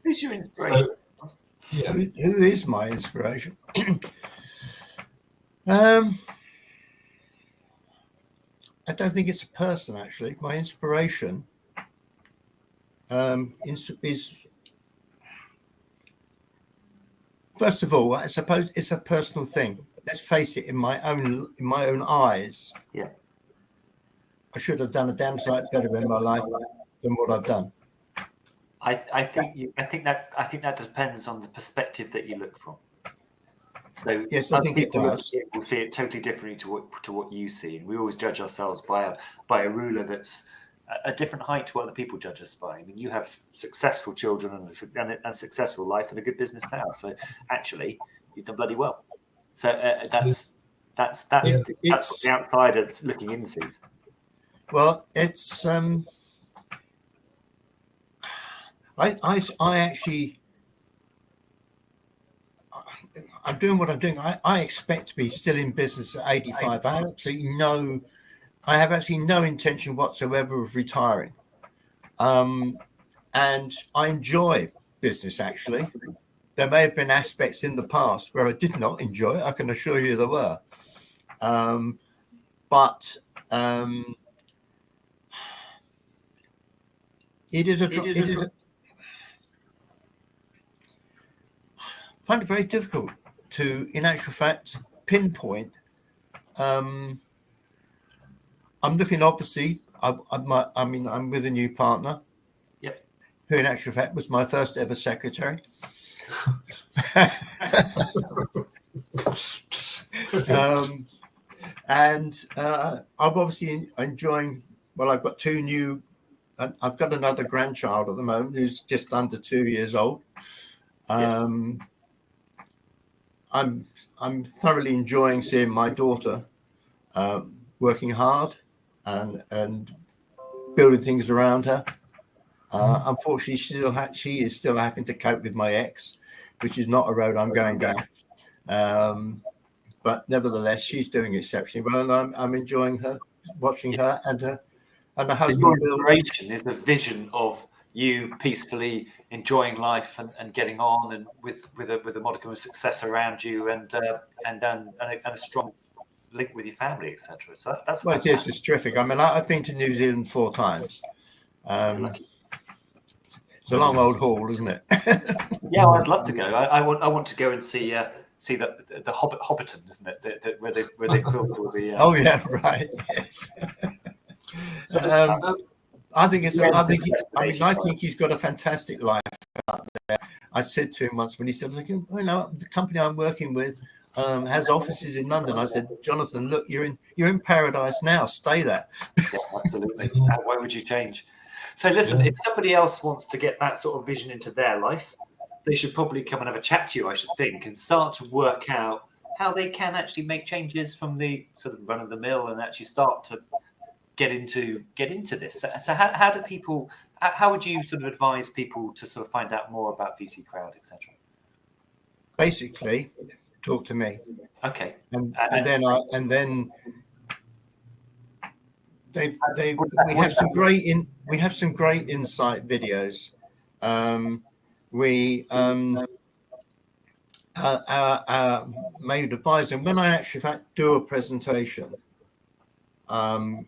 Who's your inspiration? Yeah. Who is my inspiration? I don't think it's a person, actually. My inspiration is, first of all, I suppose it's a personal thing. Let's face it, in my own eyes, Yeah. I should have done a damn sight better in my life than what I've done. I think that depends on the perspective that you look from. So yes, I think it does. We'll see it totally differently to what you see, and we always judge ourselves by a ruler that's a different height to what other people judge us by. I mean, you have successful children and a successful life and a good business now. So actually, you've done bloody well. So that's what the outsider's looking in sees. Well, it's I actually, I'm doing what I'm doing. I expect to be still in business at 85. I have absolutely no intention whatsoever of retiring. And I enjoy business, actually. There may have been aspects in the past where I did not enjoy it. I can assure you there were. But it is I find it very difficult to, in actual fact, pinpoint. I'm looking, obviously, I'm with a new partner. Yep. Who, in actual fact, was my first ever secretary. And I'm obviously enjoying. Well, I've got two new. I've got another grandchild at the moment who's just under 2 years old. Yes. I'm thoroughly enjoying seeing my daughter working hard and building things around her. Unfortunately, she is still having to cope with my ex, which is not a road I'm going down. But nevertheless, she's doing exceptionally well, and I'm enjoying her, watching her and her husband. So your inspiration is the vision of you peacefully enjoying life and getting on, and with a modicum of success around you, and a strong link with your family, etc. So that's well, it's terrific. I mean, I've been to New Zealand 4 times. It's a long old haul, isn't it? Yeah, I'd love to go. I want to go and see the Hobbiton, isn't it? Where they filmed all the. Oh yeah, right. Yes. So, I think he's got a fantastic life out there. I said to him once when he said, the company I'm working with has offices in London. I said, Jonathan, look, you're in paradise now. Stay there. Yeah, absolutely. Why would you change? So listen, if somebody else wants to get that sort of vision into their life, they should probably come and have a chat to you, I should think, and start to work out how they can actually make changes from the sort of run of the mill and actually start to get into this. So how would you sort of advise people to sort of find out more about VC Crowd, etc.? Basically, talk to me. Okay. And then we have some great insight videos. Our main advisor, when I actually do a presentation,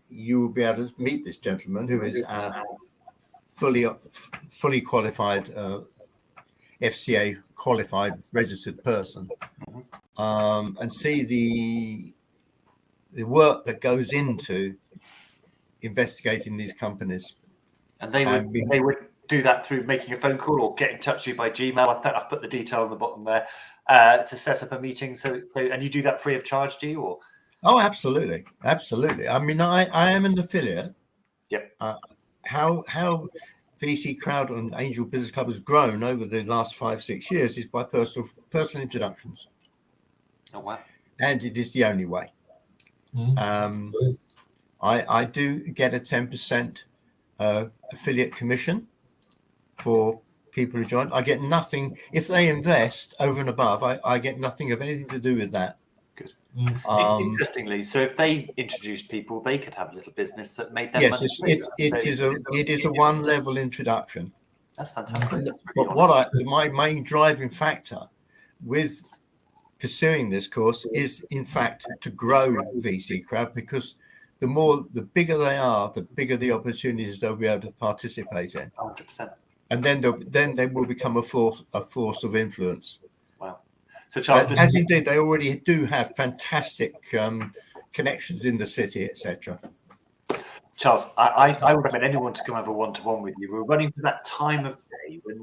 you will be able to meet this gentleman who is a fully qualified FCA qualified registered person, and see the work that goes into investigating these companies. And they would do that through making a phone call or get in touch with you by Gmail. I think I've put the detail on the bottom there to set up a meeting. So and you do that free of charge, do you? Or oh, absolutely. I mean, I am an affiliate. Yep. How VC Crowd and Angel Business Club has grown over the last 5-6 years is by personal introductions. Oh wow! And it is the only way. I do get a 10% affiliate commission for people who join. I get nothing if they invest over and above. I get nothing of anything to do with that. Good. Interestingly, so if they introduced people, they could have a little business that made them money. Yes, it is a one-level introduction. That's fantastic. But my main driving factor with pursuing this course is, in fact, to grow VC Crowd, because the bigger they are, the bigger the opportunities they'll be able to participate in. 100%. And then they will become a force of influence. Wow. So Charles, as indeed they already do have fantastic connections in the city, etc. Charles, I would recommend anyone to come have a one-to-one with you. We're running to that time of day when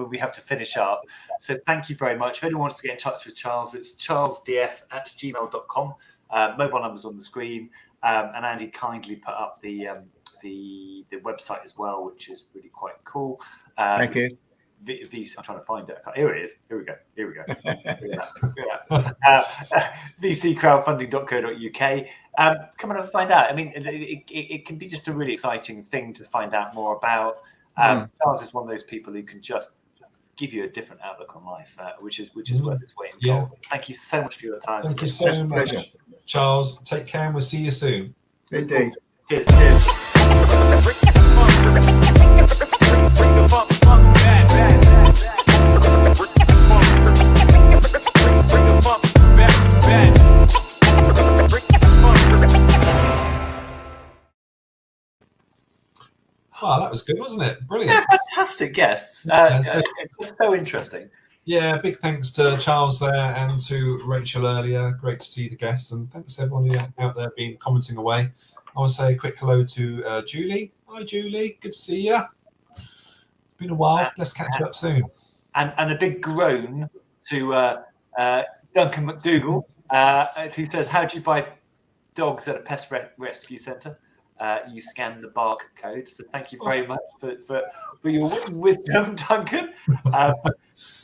we have to finish up. So thank you very much. If anyone wants to get in touch with Charles, it's charlesdf@gmail.com. Mobile numbers on the screen, and Andy kindly put up the website as well, which is really quite cool. Thank you. I'm trying to find it. Here it is. Here we go. VCcrowdfunding.co.uk. Come on and find out. I mean, it can be just a really exciting thing to find out more about. Charles is one of those people who can just give you a different outlook on life, which is worth its weight in gold. Thank you so much for your time. Thank you so much, Charles. Take care, and we'll see you soon. Indeed. Cheers. Wow, that was good, wasn't it? Brilliant. Yeah, fantastic guests. It's so interesting. Yeah, big thanks to Charles there and to Rachel earlier. Great to see the guests, and thanks to everyone out there been commenting away. I want to say a quick hello to Julie. Hi, Julie. Good to see you. Been a while. Let's catch up soon. And a big groan to Duncan McDougall, who says, "How do you buy dogs at a pest rescue centre? You scan the barcode." So thank you very much for your wisdom, Duncan.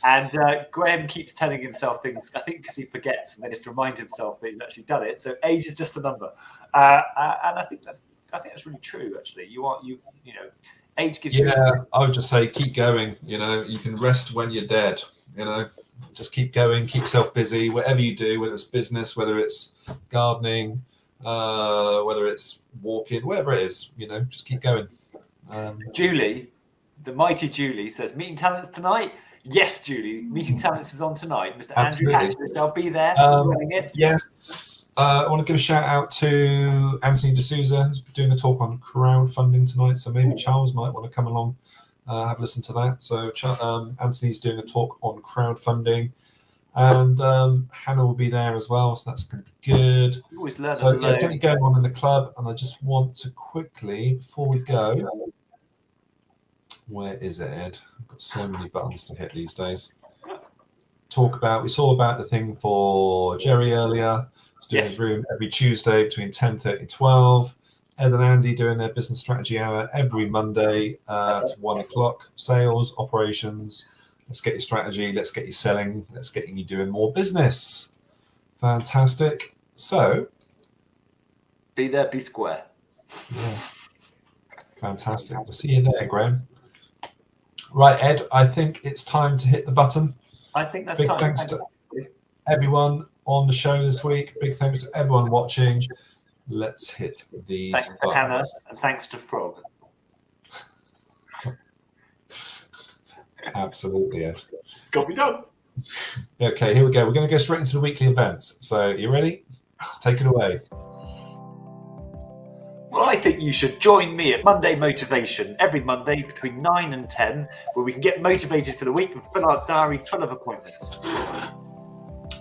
And Graham keeps telling himself things, I think because he forgets, and then has to remind himself that he's actually done it. So age is just a number, and I think that's really true. Actually, you know, age gives you. Yeah, I would just say keep going. You know, you can rest when you're dead. You know, just keep going, keep yourself busy, whatever you do, whether it's business, whether it's gardening, whether it's walking, whatever it is. You know, just keep going. Julie, the mighty Julie says, "Meeting Talents tonight." Yes, Julie, Meeting Talents is on tonight. Mr. Andrew Hatchett, I'll be there running it. Yes, I want to give a shout out to Anthony D'Souza, who's doing a talk on crowdfunding tonight. So maybe Charles might want to come along, have a listen to that. So Anthony's doing a talk on crowdfunding, and Hannah will be there as well. So that's going to be good. You always learn. So yeah, getting going on in the club, and I just want to quickly, before we go. Where is it, Ed? I've got so many buttons to hit these days. We saw about the thing for Jerry earlier. He's doing his room every Tuesday between 10:30 and 12. Ed and Andy doing their business strategy hour every Monday to 1 o'clock. Sales, operations. Let's get your strategy. Let's get you selling. Let's get you doing more business. Fantastic. So. Be there, be square. Yeah. Fantastic. We'll see you there, Graham. Right, Ed, I think it's time to hit the button. I think that's big time. Thanks to everyone on the show this week. Big thanks to everyone watching. Let's hit these Thanks to Hannah buttons. and thanks to Frog. Absolutely, Ed. It's got to be done. Okay, here we go. We're going to go straight into the weekly events. So, you ready? Let's take it away. Well, I think you should join me at Monday Motivation every Monday between 9 and 10, where we can get motivated for the week and fill our diary full of appointments.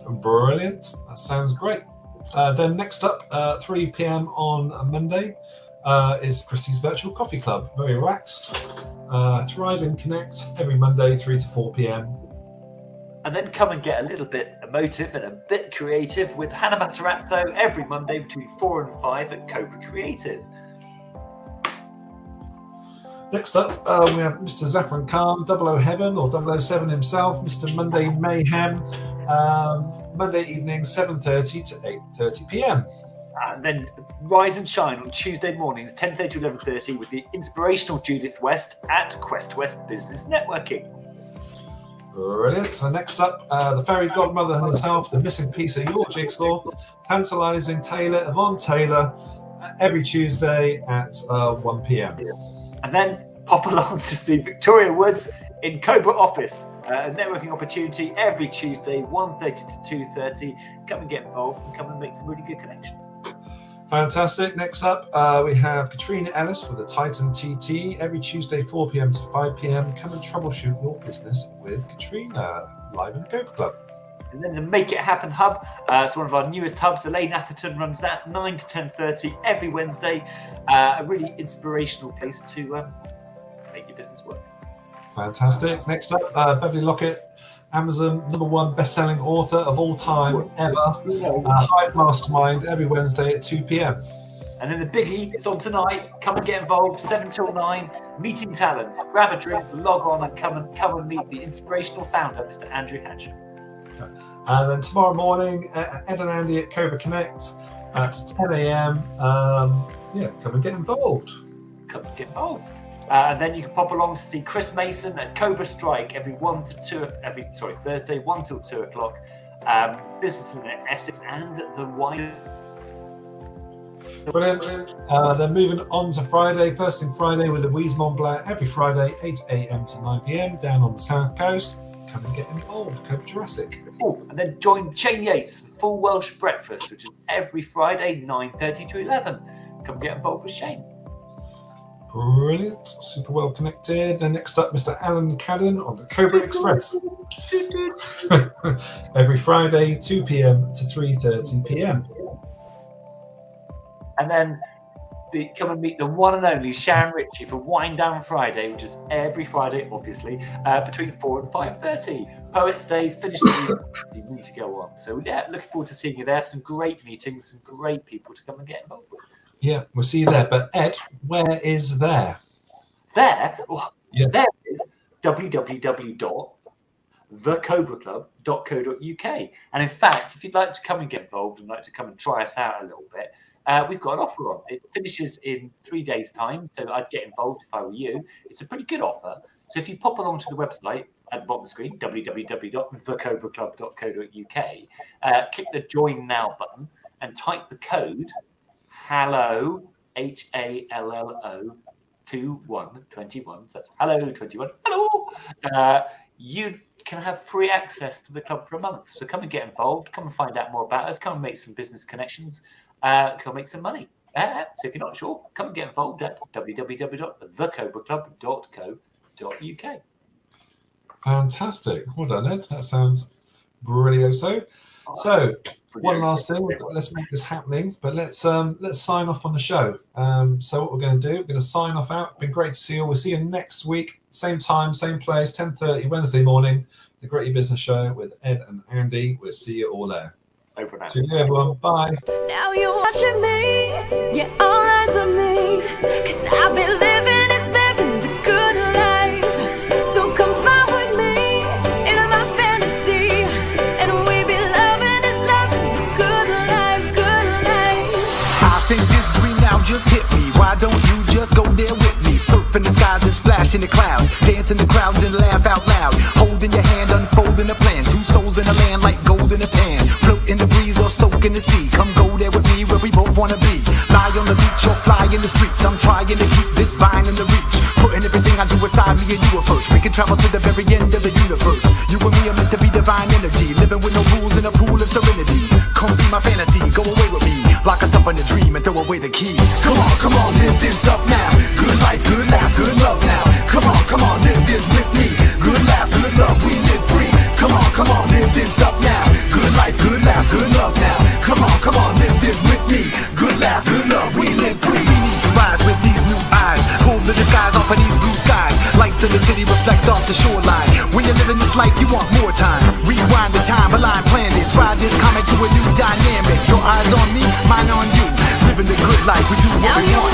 Brilliant. That sounds great. Then next up, 3 p.m. on a Monday is Christie's Virtual Coffee Club. Very relaxed. Thrive and Connect every Monday, 3 to 4 p.m. And then come and get a little bit emotive and a bit creative with Hannah Matarazzo every Monday between 4 and 5 at Cobra Creative. Next up, we have Mr. Zafran Khan, 00 Heaven or 007 himself, Mr. Monday Mayhem, Monday evening, 7:30 to 8:30 p.m. And then Rise and Shine on Tuesday mornings, 10:30 to 11:30 with the inspirational Judith West at Quest West Business Networking. Brilliant. So next up, the fairy godmother herself, the missing piece of your jigsaw, tantalising Taylor, Yvonne Taylor, every Tuesday at 1 p.m. And then pop along to see Victoria Woods in Cobra Office, a networking opportunity every Tuesday, 1:30 to 2:30. Come and get involved and come and make some really good connections. Fantastic. Next up, we have Katrina Ellis with the Titan TT every Tuesday, 4 p.m. to 5 p.m. Come and troubleshoot your business with Katrina, live in the Cobra Club. And then the Make It Happen Hub. It's one of our newest hubs. Elaine Atherton runs that 9 to 10:30 every Wednesday. A really inspirational place to make your business work. Fantastic. Next up, Beverly Lockett, Amazon #1 best-selling author of all time ever. Hive Mastermind every Wednesday at 2 p.m. And then the biggie is on tonight. Come and get involved, 7 till 9. Meeting talents. Grab a drink, log on, and come and meet the inspirational founder, Mr. Andrew Hatcher. And then tomorrow morning, Ed and Andy at Cobra Connect at 10 a.m. Come and get involved. Come and get involved. And then you can pop along to see Chris Mason at Cobra Strike every Thursday, 1 till 2 o'clock. Business in Essex and the wider. Brilliant. Then moving on to Friday, first thing Friday with Louise Montblanc every Friday, 8 a.m. to 9 p.m. down on the South Coast. Come and get involved, Cobra Jurassic. Oh, and then join Shane Yates for Full Welsh Breakfast, which is every Friday, 9:30 to 11. Come and get involved with Shane. Brilliant. Super well connected. And next up, Mr. Alan Cadden on the Cobra Express. Every Friday, 2 p.m. to 3:30 p.m. And then come and meet the one and only Sharon Ritchie for Wind Down Friday, which is every Friday, obviously, between 4 and 5:30. Poets Day, finished the week, you need to go on. So, yeah, looking forward to seeing you there. Some great meetings, some great people to come and get involved with. Yeah, we'll see you there. But Ed, where is there? There is www.thecobraclub.co.uk. And in fact, if you'd like to come and get involved and like to come and try us out a little bit, we've got an offer on. It finishes in 3 days' time, so I'd get involved if I were you. It's a pretty good offer. So if you pop along to the website at the bottom of the screen, www.thecobraclub.co.uk, click the Join Now button and type the code HALLO, HALLO, 2121. So that's hello 21. Hello. You can have free access to the club for a month. So come and get involved. Come and find out more about us. Come and make some business connections. Come make some money. So if you're not sure, come and get involved at www.thecobraclub.co.uk. Fantastic. Well done, Ed. That sounds brilliant. So one last thing. Let's make this happening, but let's sign off on the show. So what we're going to do, we're going to sign off out. It's been great to see you. We'll see you next week, same time, same place, 10:30 Wednesday morning, the Gritty Business Show with Ed and Andy. We'll see you all there. Over and out. See you, everyone. Bye. Now you're watching me, yeah, all eyes on me, 'cause I've been living the good life. So come fly with me into my fantasy, and we be loving the good life, good life. I think this dream now just hit me. Why don't you just go there with me? Surfing the skies and splash in the clouds, dance in the crowds and laugh out loud. Holding your hand, unfolding a plan. Two souls in a land like gold in a pan. Float in the breeze or soak in the sea. Come go there with me where we both wanna be. high on the beach or fly in the streets. I'm trying to keep this vine in the reach. Putting everything I do aside, me and you are first. We can travel to the very end of the universe. You and me are meant to be divine energy, living with no rules in a pool of serenity. Come be my fantasy, go away with me, lock us up in a dream and throw away the keys. Come on, live this up now. Good life, good laugh, good love now. Come on, live this with me. Good laugh, good love, we live free. Come on, live this up now. Good life, good laugh, good love now. Come on, live this with me. Good laugh, good love, we live free. We need to rise with these new eyes. Pull the disguise off of these blue skies. Lights in the city reflect off the shoreline. When you're living this life, you want more time. Rewind the time, align planets. Ride this comet to a new dynamic. Your eyes on me, mine on you. Living the good life, we do what we want.